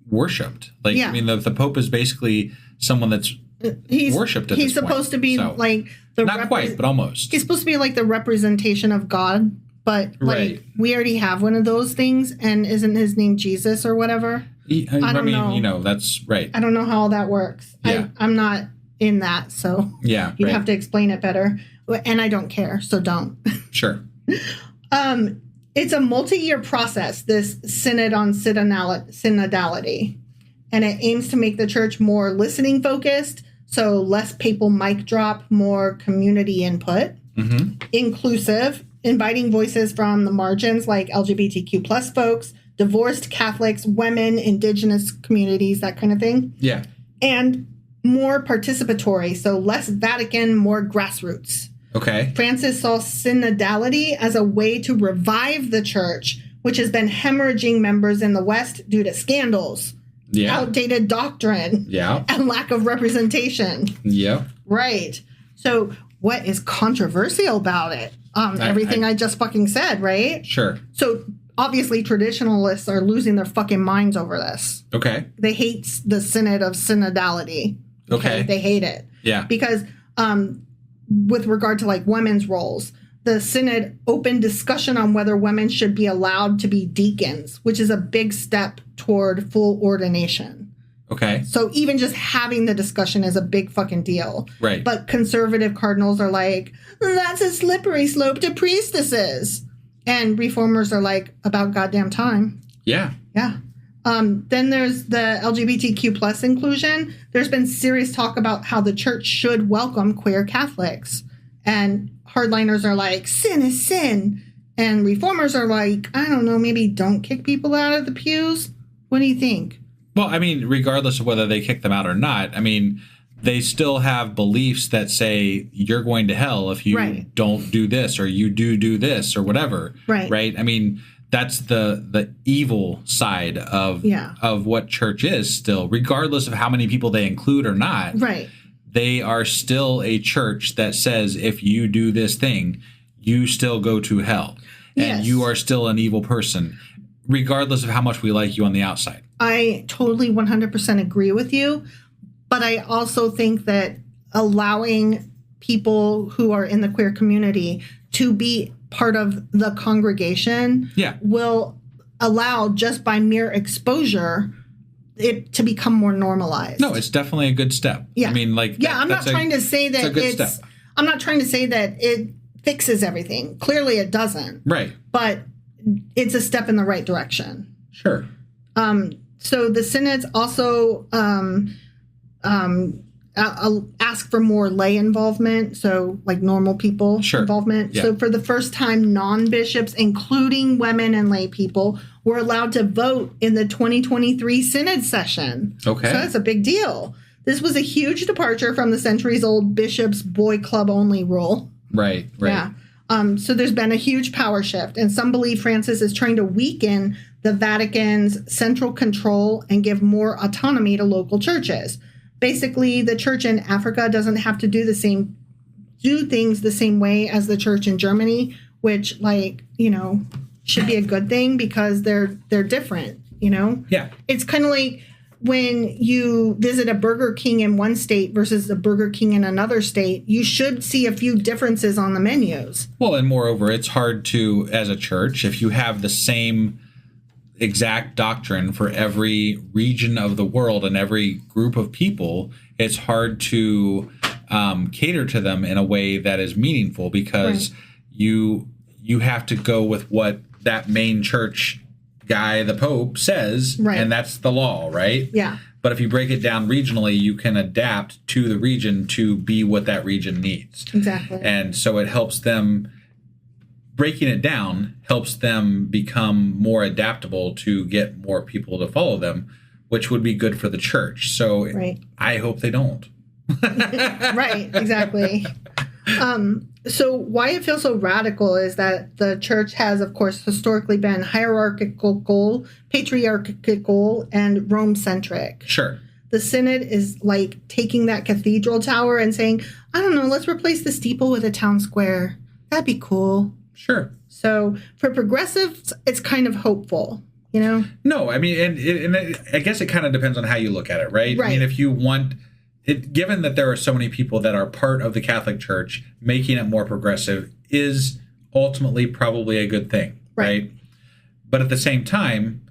worshipped? Like, Yeah. I mean, the Pope is basically someone that's worshipped at He's this point. supposed to be So, like the not quite, but almost. He's supposed to be like the representation of God, but like Right. we already have one of those things, and isn't his name Jesus or whatever? I don't mean, know. that's right. I don't know how all that works. Yeah. I'm not in that, so Yeah, you'd right. have to explain it better. And I don't care, so don't. Sure. It's a multi-year process, this Synod on Synodality. and it aims to make the church more listening focused, so less papal mic drop, more community input, inclusive, inviting voices from the margins like LGBTQ plus folks, divorced Catholics, women, indigenous communities, that kind of thing. Yeah. And more participatory, so less Vatican, more grassroots. Okay. Francis saw synodality as a way to revive the church, which has been hemorrhaging members in the West due to scandals, outdated doctrine, and lack of representation. Yeah. Right. So what is controversial about it? Everything I just fucking said, right? Sure. So obviously traditionalists are losing their fucking minds over this. Okay. They hate the synod of synodality. Okay. They hate it. Yeah. Because with regard to like women's roles, the synod opened discussion on whether women should be allowed to be deacons, which is a big step toward full ordination. Okay. So even just having the discussion is a big fucking deal. Right. But conservative cardinals are like, that's a slippery slope to priestesses. And reformers are like, about goddamn time. Yeah. Yeah. Then there's the LGBTQ plus inclusion. There's been serious talk about how the church should welcome queer Catholics. And hardliners are like, sin is sin. And reformers are like, I don't know, maybe don't kick people out of the pews. What do you think? Well, I mean, regardless of whether they kick them out or not, I mean, they still have beliefs that say you're going to hell if you don't do this or you do this or whatever. Right. Right. I mean, that's the evil side of what church is still, regardless of how many people they include or not. Right. They are still a church that says if you do this thing, you still go to hell. And you are still an evil person, regardless of how much we like you on the outside. I totally 100% agree with you. But I also think that allowing people who are in the queer community to be part of the congregation will allow, just by mere exposure, it to become more normalized. No, it's definitely a good step. Yeah. I mean, like, I'm not trying to say that it's I'm not trying to say that it fixes everything. Clearly it doesn't. Right. But it's a step in the right direction. Sure. So the synods also ask for more lay involvement, so like normal people involvement. Yeah. So for the first time, non-bishops, including women and lay people, were allowed to vote in the 2023 synod session. Okay. So that's a big deal. This was a huge departure from the centuries-old bishops' boy club only rule. Right. Yeah. So there's been a huge power shift, and some believe Francis is trying to weaken the Vatican's central control and give more autonomy to local churches. Basically, the church in Africa doesn't have to do things the same way as the church in Germany, which, should be a good thing because they're different, Yeah. It's kind of like when you visit a Burger King in one state versus a Burger King in another state, you should see a few differences on the menus. Well, and moreover, it's hard to, as a church, if you have the same exact doctrine for every region of the world and every group of people, it's hard to cater to them in a way that is meaningful because you have to go with what that main church guy, the Pope, says, and that's the law, right? Yeah. But if you break it down regionally, you can adapt to the region to be what that region needs. Exactly. And so it helps them. Breaking it down helps them become more adaptable to get more people to follow them, which would be good for the church. So I hope they don't. Right, exactly. So why it feels so radical is that the church has, of course, historically been hierarchical, patriarchal, and Rome-centric. Sure. The synod is like taking that cathedral tower and saying, I don't know, let's replace the steeple with a town square. That'd be cool. Sure. So for progressives, it's kind of hopeful, No, I mean, and I guess it kind of depends on how you look at it, right? Right. I mean, if you want it, given that there are so many people that are part of the Catholic Church, making it more progressive is ultimately probably a good thing, right? But at the same time,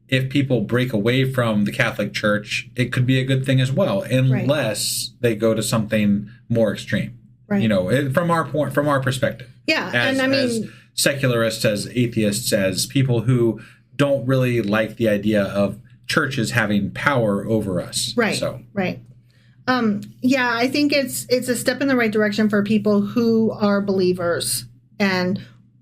if people break away from the Catholic Church, it could be a good thing as well, unless they go to something more extreme. Right. From our perspective. Yeah, as secularists, as atheists, as people who don't really like the idea of churches having power over us. Right. So. Right. Yeah, I think it's a step in the right direction for people who are believers and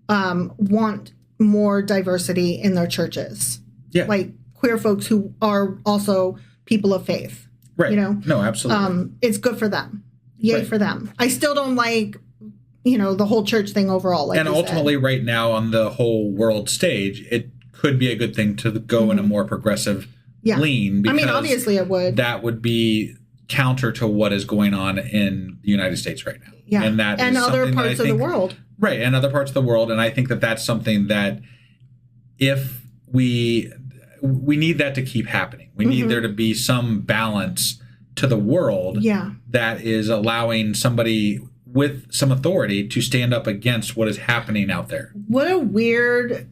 want more diversity in their churches. Yeah. Like queer folks who are also people of faith. Right. You know? No, absolutely. It's good for them. Yay Right. for them. I still don't like, the whole church thing overall. Like and ultimately, right now on the whole world stage, it could be a good thing to go in a more progressive lean. Because obviously it would. That would be counter to what is going on in the United States right now. Yeah. And other parts of the world. Right. And other parts of the world. And I think that that's something that if we need that to keep happening. We need there to be some balance to the world that is allowing somebody with some authority to stand up against what is happening out there. What a weird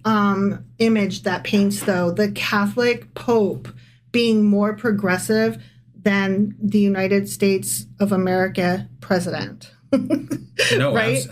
image that paints, though, the Catholic Pope being more progressive than the United States of America president. No, right?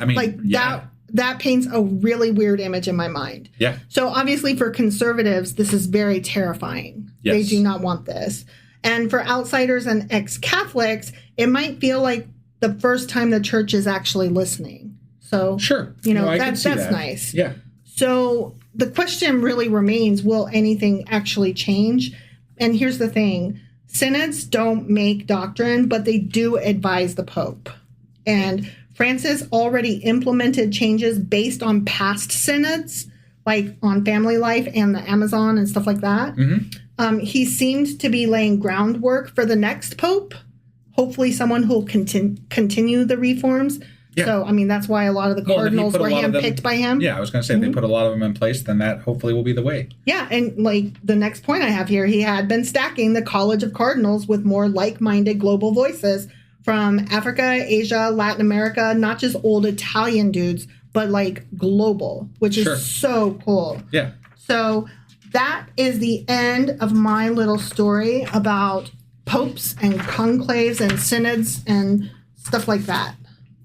That paints a really weird image in my mind. Yeah. So obviously for conservatives, this is very terrifying. Yes. They do not want this. And for outsiders and ex-Catholics, it might feel like the first time the church is actually listening. So, sure. That's nice. Yeah. So the question really remains, will anything actually change? And here's the thing. Synods don't make doctrine, but they do advise the Pope. And Francis already implemented changes based on past synods, like on family life and the Amazon and stuff like that. Mm-hmm. He seemed to be laying groundwork for the next Pope, hopefully someone who will continue the reforms. Yeah. So, that's why a lot of the cardinals were handpicked by him. Yeah, I was going to say, if they put a lot of them in place, then that hopefully will be the way. Yeah, and the next point I have here, he had been stacking the College of Cardinals with more like-minded global voices from Africa, Asia, Latin America, not just old Italian dudes, but global, which is so cool. Yeah. So that is the end of my little story about popes and conclaves and synods and stuff like that.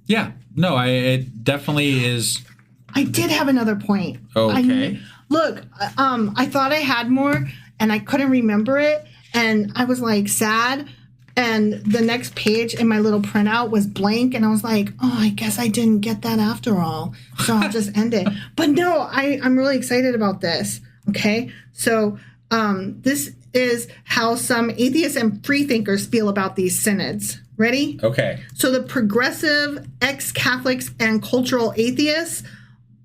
Yeah. No, it definitely is. I did have another point. Okay. I thought I had more and I couldn't remember it. And I was sad. And the next page in my little printout was blank. And I was like, oh, I guess I didn't get that after all. So I'll just end it. But no, I'm really excited about this. Okay. So this is how some atheists and freethinkers feel about these synods. Ready? Okay. So the progressive ex-Catholics and cultural atheists,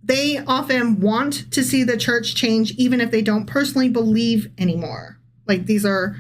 they often want to see the church change even if they don't personally believe anymore. These are,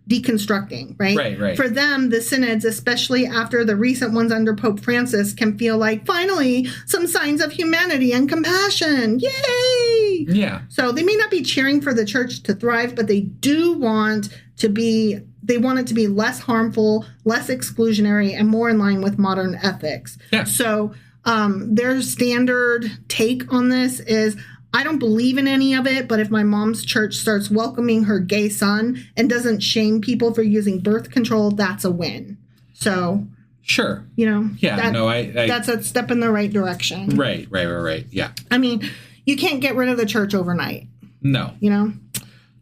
deconstructing, right? Right. For them, the synods, especially after the recent ones under Pope Francis, can feel like, finally, some signs of humanity and compassion. Yay! Yeah. So they may not be cheering for the church to thrive, but they do want it to be less harmful, less exclusionary, and more in line with modern ethics. Yeah. So their standard take on this is, I don't believe in any of it, but if my mom's church starts welcoming her gay son and doesn't shame people for using birth control, that's a win. So, sure. Yeah, that's a step in the right direction. Right. Yeah. You can't get rid of the church overnight. No.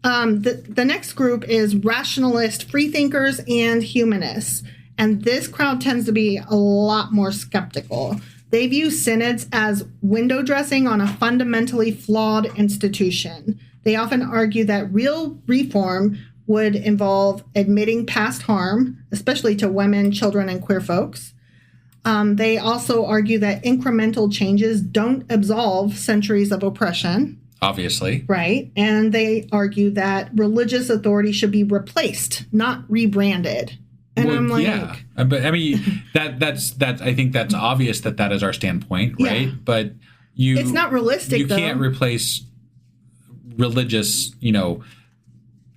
The next group is rationalist freethinkers and humanists. And this crowd tends to be a lot more skeptical. They view synods as window dressing on a fundamentally flawed institution. They often argue that real reform would involve admitting past harm, especially to women, children, and queer folks. They also argue that incremental changes don't absolve centuries of oppression. Obviously. Right. And they argue that religious authority should be replaced, not rebranded. And I'm like, yeah, but that's I think that's obvious that is our standpoint, right? Yeah. But it's not realistic. You can't replace religious, you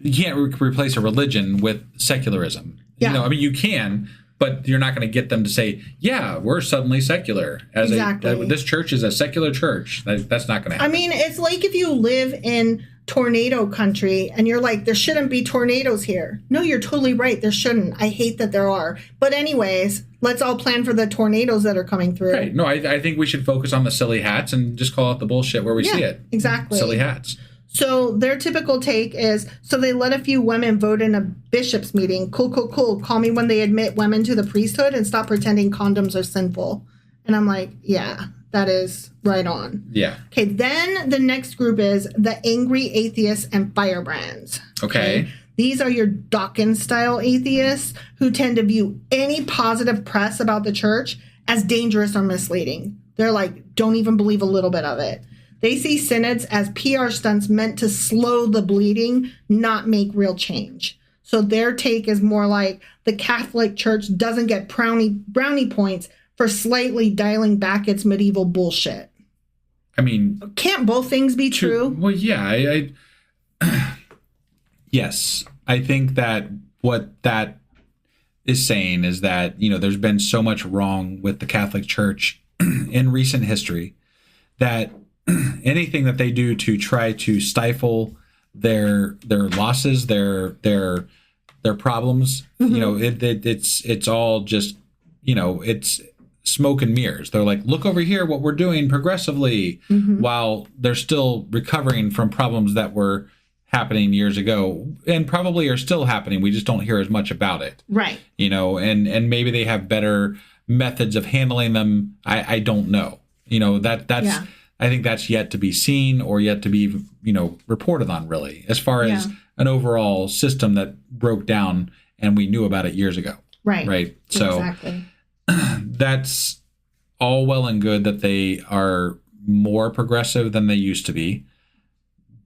can't replace a religion with secularism. Yeah. You can, but you're not going to get them to say, yeah, we're suddenly secular. This church is a secular church. That's not going to happen. It's like if you live in tornado country and you're like, there shouldn't be tornadoes here. No, you're totally right. There shouldn't. I hate that there are. But anyways, let's all plan for the tornadoes that are coming through. Right. No, I think we should focus on the silly hats and just call out the bullshit where we see it. Exactly. Silly hats. So their typical take is, so they let a few women vote in a bishop's meeting. Cool, cool, cool. Call me when they admit women to the priesthood and stop pretending condoms are sinful. And I'm like, yeah, that is right on. Yeah. Okay, then the next group is the angry atheists and firebrands. Okay. These are your Dawkins-style atheists who tend to view any positive press about the church as dangerous or misleading. They're like, don't even believe a little bit of it. They see synods as PR stunts meant to slow the bleeding, not make real change. So their take is more like the Catholic Church doesn't get brownie points for slightly dialing back its medieval bullshit. I mean... Can't both things be true? Well, yeah. Yes. I think that what that is saying is that, there's been so much wrong with the Catholic Church in recent history that anything that they do to try to stifle their losses, their problems, it's all just, it's smoke and mirrors. They're like, look over here, what we're doing progressively, while they're still recovering from problems that were happening years ago and probably are still happening. We just don't hear as much about it. Right. And maybe they have better methods of handling them. I don't know. I think that's yet to be seen or yet to be, reported on, really, as far as an overall system that broke down and we knew about it years ago. Right. Right. So exactly. That's all well and good that they are more progressive than they used to be,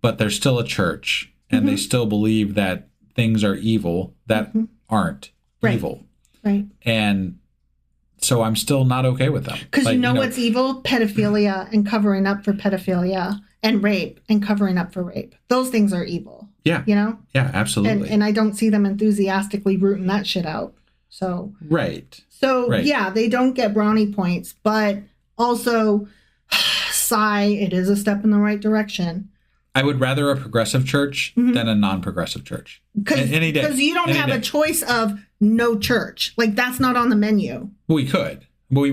but they're still a church and they still believe that things are evil that aren't evil. Right. And so I'm still not okay with them. Because what's evil? Pedophilia and covering up for pedophilia, and rape and covering up for rape. Those things are evil. Yeah. Yeah, absolutely. And I don't see them enthusiastically rooting that shit out. So. Right. So, yeah, they don't get brownie points, but also, sigh, it is a step in the right direction. I would rather a progressive church than a non-progressive church. Any day. Because you don't have a choice of no church. Like, that's not on the menu. We could. We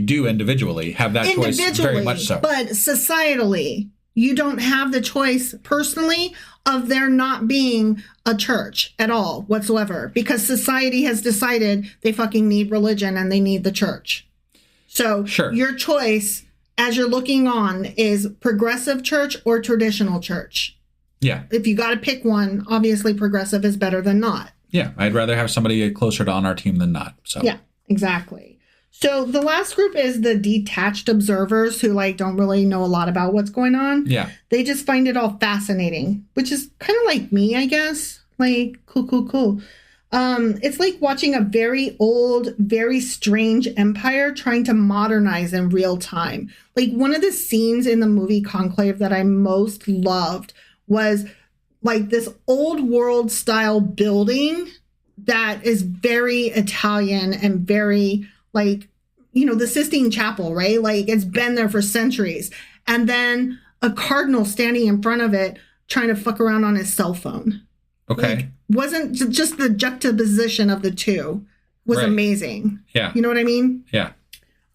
do individually have that choice, very much so. But societally, you don't have the choice personally of there not being a church at all whatsoever, because society has decided they fucking need religion and they need the church. So your choice as you're looking on is progressive church or traditional church. Yeah. If you got to pick one, obviously progressive is better than not. Yeah. I'd rather have somebody closer to on our team than not. So yeah, exactly. So the last group is the detached observers who don't really know a lot about what's going on. Yeah. They just find it all fascinating, which is kind of like me, I guess. Cool. It's like watching a very old, very strange empire trying to modernize in real time. Like one of the scenes in the movie Conclave that I most loved was this old world style building that is very Italian and very the Sistine Chapel, right? It's been there for centuries. And then a cardinal standing in front of it trying to fuck around on his cell phone. Okay. Wasn't just the juxtaposition of the two was amazing. Yeah. You know what I mean? Yeah.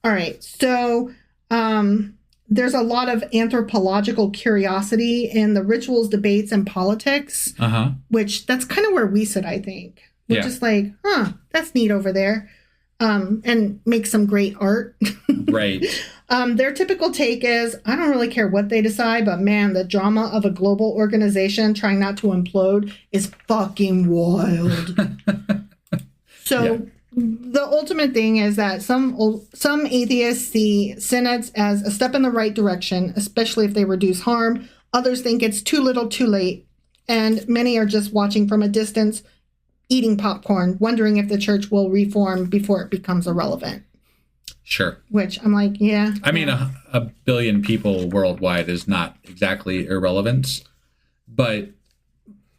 All right. So there's a lot of anthropological curiosity in the rituals, debates, and politics, which that's kind of where we sit, I think. We're just that's neat over there. And make some great art. Right. Their typical take is, I don't really care what they decide, but man, the drama of a global organization trying not to implode is fucking wild. So the ultimate thing is that some atheists see synods as a step in the right direction, especially if they reduce harm. Others think it's too little, too late. And many are just watching from a distance, eating popcorn, wondering if the church will reform before it becomes irrelevant. Sure. Which I'm like, yeah. I mean, a billion people worldwide is not exactly irrelevance, but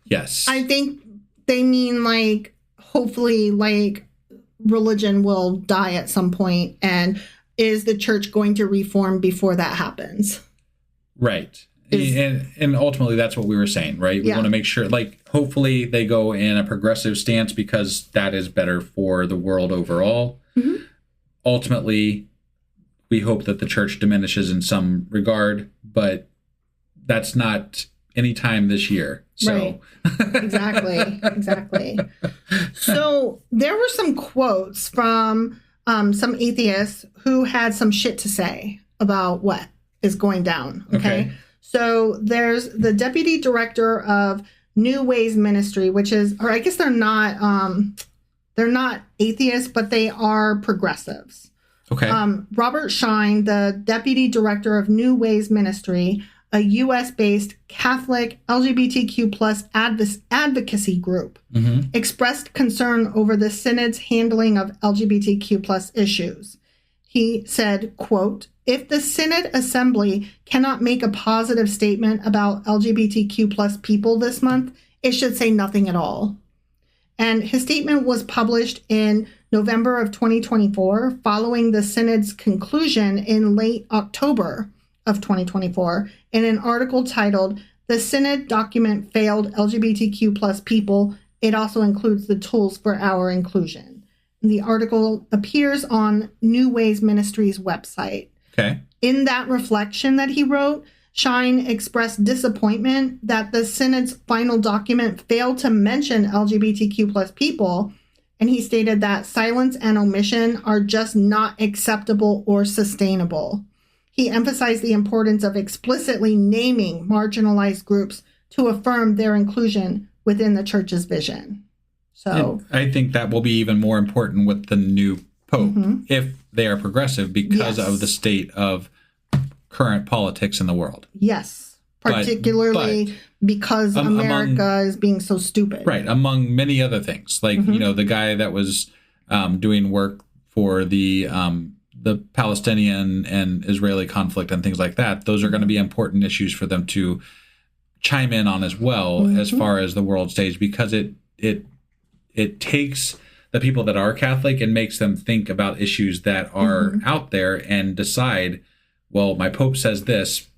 yes. I think they mean hopefully religion will die at some point, and is the church going to reform before that happens? Right. And ultimately, that's what we were saying, right? We want to make sure, hopefully they go in a progressive stance because that is better for the world overall. Mm-hmm. Ultimately, we hope that the church diminishes in some regard, but that's not anytime this year. So. Right. Exactly. So there were some quotes from some atheists who had some shit to say about what is going down. Okay. So there's the deputy director of New Ways Ministry, which is, or I guess they're not atheists, but they are progressives. Okay. Robert Shine, the deputy director of New Ways Ministry, a U.S.-based Catholic LGBTQ plus advocacy group, expressed concern over the synod's handling of LGBTQ plus issues. He said, quote, "If the synod assembly cannot make a positive statement about LGBTQ plus people this month, it should say nothing at all." And his statement was published in November of 2024, following the synod's conclusion in late October of 2024, in an article titled, "The Synod Document Failed LGBTQ plus People. It also includes the tools for our inclusion." The article appears on New Ways Ministry's website. Okay. In that reflection that he wrote, Shine expressed disappointment that the synod's final document failed to mention LGBTQ plus people, and he stated that silence and omission are just not acceptable or sustainable. He emphasized the importance of explicitly naming marginalized groups to affirm their inclusion within the church's vision. So and I think that will be even more important with the new pope if they are progressive because of the state of current politics in the world. Yes, particularly because America is being so stupid. Right, among many other things. Like, you know, the guy that was doing work for the Palestinian and Israeli conflict and things like that, those are going to be important issues for them to chime in on as well as far as the world stage, because it takes the people that are Catholic and makes them think about issues that are out there and decide, well, my Pope says this.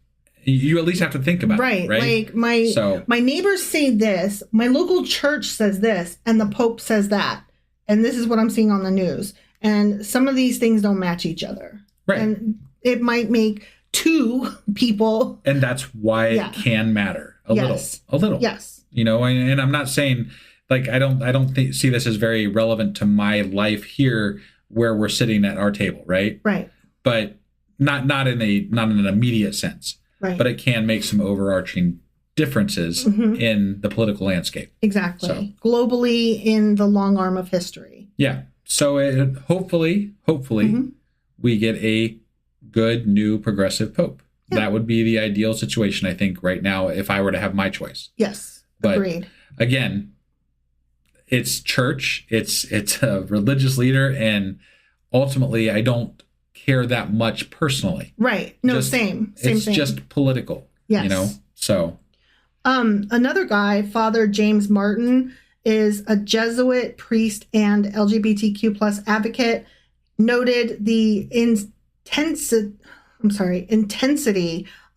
You at least have to think about it, right? Like my neighbors say this, my local church says this, and the Pope says that. And this is what I'm seeing on the news. And some of these things don't match each other. Right. And it might make two people. And that's why it can matter a little. Yes. You know, and I'm not saying, like, I don't see this as very relevant to my life here where we're sitting at our table, right? Right. But not in an immediate sense. Right. But it can make some overarching differences in the political landscape. Exactly. So, globally in the long arm of history. Yeah. So hopefully we get a good new progressive pope. Yeah. That would be the ideal situation, I think, right now, if I were to have my choice. Yes. But agreed. Again, it's church, it's a religious leader, and ultimately I don't care that much personally. Right. No, same it's thing. Just political. Yes. You know? So another guy, Father James Martin, is a Jesuit priest and LGBTQ plus advocate, noted the intensity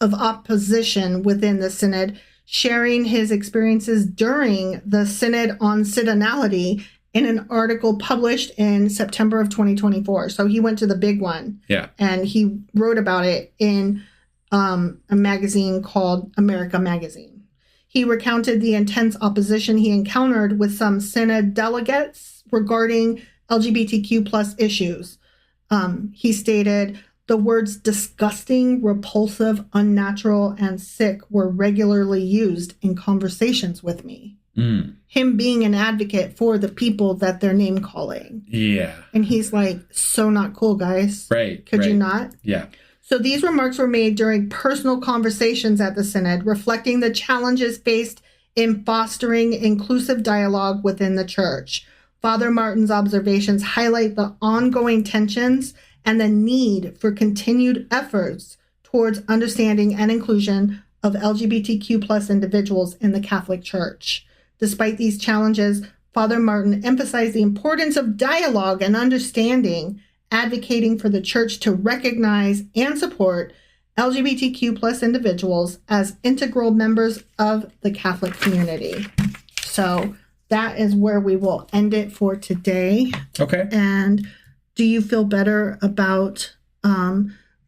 of opposition within the synod, sharing his experiences during the Synod on Synodality in an article published in September of 2024. So he went to the big one. Yeah. And he wrote about it in a magazine called America Magazine. He recounted the intense opposition he encountered with some Synod delegates regarding LGBTQ plus issues. He stated, "The words disgusting, repulsive, unnatural, and sick were regularly used in conversations with me." Him being an advocate for the people that they're name calling. Yeah. And he's like, so not cool, guys. Right. Could you not? Yeah. So these remarks were made during personal conversations at the Synod, reflecting the challenges faced in fostering inclusive dialogue within the church. Father Martin's observations highlight the ongoing tensions and the need for continued efforts towards understanding and inclusion of LGBTQ plus individuals in the Catholic Church. Despite these challenges, Father Martin emphasized the importance of dialogue and understanding, advocating for the Church to recognize and support LGBTQ plus individuals as integral members of the Catholic community. So that is where we will end it for today. Okay. And do you feel better about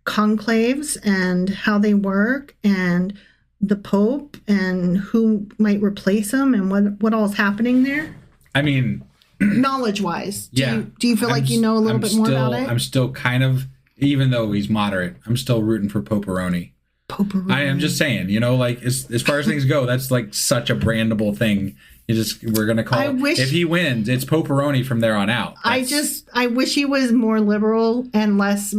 conclaves and how they work and the Pope and who might replace him and what all is happening there? I mean, knowledge-wise, do you feel like you know a little bit more about it? I'm still kind of, even though he's moderate, I'm still rooting for Poperoni. I am just saying, like as far as things go, that's like such a brandable thing. We're gonna call it. If he wins, it's Poperoni from there on out. I wish he was more liberal and less,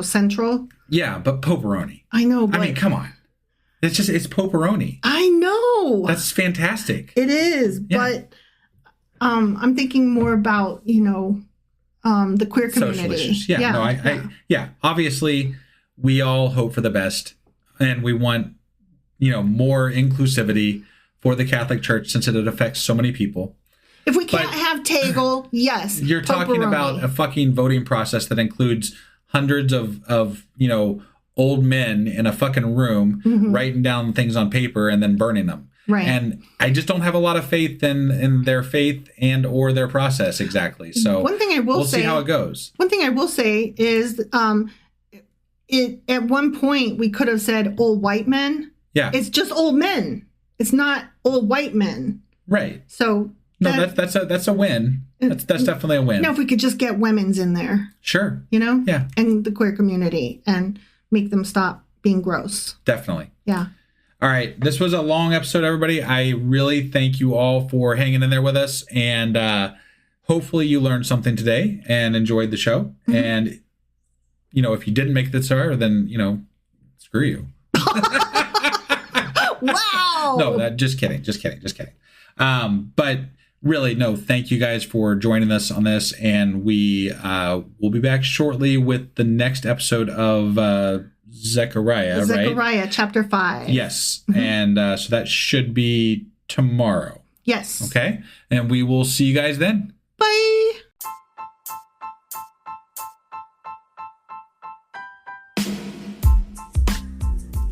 central. Yeah, but Poperoni. I know. But I mean, come on. It's Poperoni. I know. That's fantastic. It is, yeah. But I'm thinking more about the queer community. Social issues. Yeah. Obviously, we all hope for the best, and we want more inclusivity for the Catholic Church since it affects so many people. If we can't have Tegel, yes. You're talking about a fucking voting process that includes hundreds of old men in a fucking room writing down things on paper and then burning them. Right. And I just don't have a lot of faith in their faith and or their process exactly. So one thing I will say, we'll see how it goes. One thing I will say is at one point we could have said old white men. Yeah. It's just old men. It's not old white men. Right. So that's a win. That's definitely a win. If we could just get women's in there. Sure. Yeah. And the queer community and make them stop being gross. Definitely. Yeah. All right. This was a long episode, everybody. I really thank you all for hanging in there with us. And hopefully you learned something today and enjoyed the show. Mm-hmm. And, if you didn't make it this far, then, screw you. Wow. No, just kidding. But really, no, thank you guys for joining us on this. And we will be back shortly with the next episode of Zechariah, right? Zechariah, chapter 5. Yes. Mm-hmm. And so that should be tomorrow. Yes. Okay. And we will see you guys then. Bye.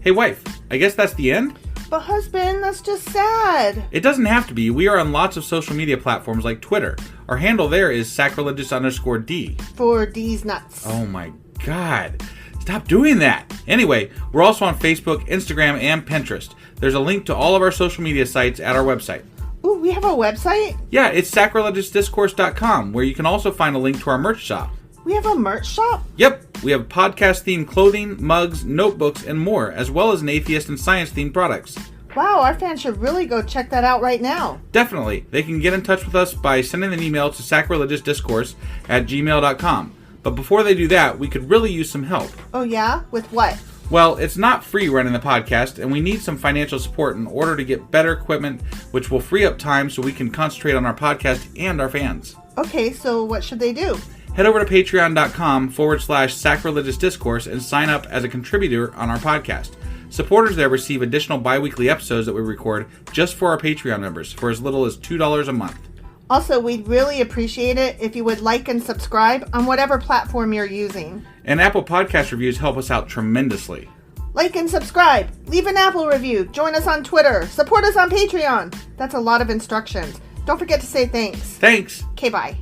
Hey, wife, I guess that's the end? But husband, that's just sad. It doesn't have to be. We are on lots of social media platforms like Twitter. Our handle there is sacrilegious_D. For D's nuts. Oh my God. Stop doing that. Anyway, we're also on Facebook, Instagram, and Pinterest. There's a link to all of our social media sites at our website. Ooh, we have a website? Yeah, it's sacrilegiousdiscourse.com, where you can also find a link to our merch shop. We have a merch shop? Yep. We have podcast-themed clothing, mugs, notebooks, and more, as well as an atheist and science-themed products. Wow, our fans should really go check that out right now. Definitely. They can get in touch with us by sending an email to sacrilegiousdiscourse@gmail.com. But before they do that, we could really use some help. Oh yeah? With what? Well, it's not free running the podcast, and we need some financial support in order to get better equipment, which will free up time so we can concentrate on our podcast and our fans. Okay, so what should they do? Head over to patreon.com/sacrilegious discourse and sign up as a contributor on our podcast. Supporters there receive additional bi-weekly episodes that we record just for our Patreon members for as little as $2 a month. Also, we'd really appreciate it if you would like and subscribe on whatever platform you're using. And Apple Podcast reviews help us out tremendously. Like and subscribe. Leave an Apple review. Join us on Twitter. Support us on Patreon. That's a lot of instructions. Don't forget to say thanks. Thanks. Okay, bye.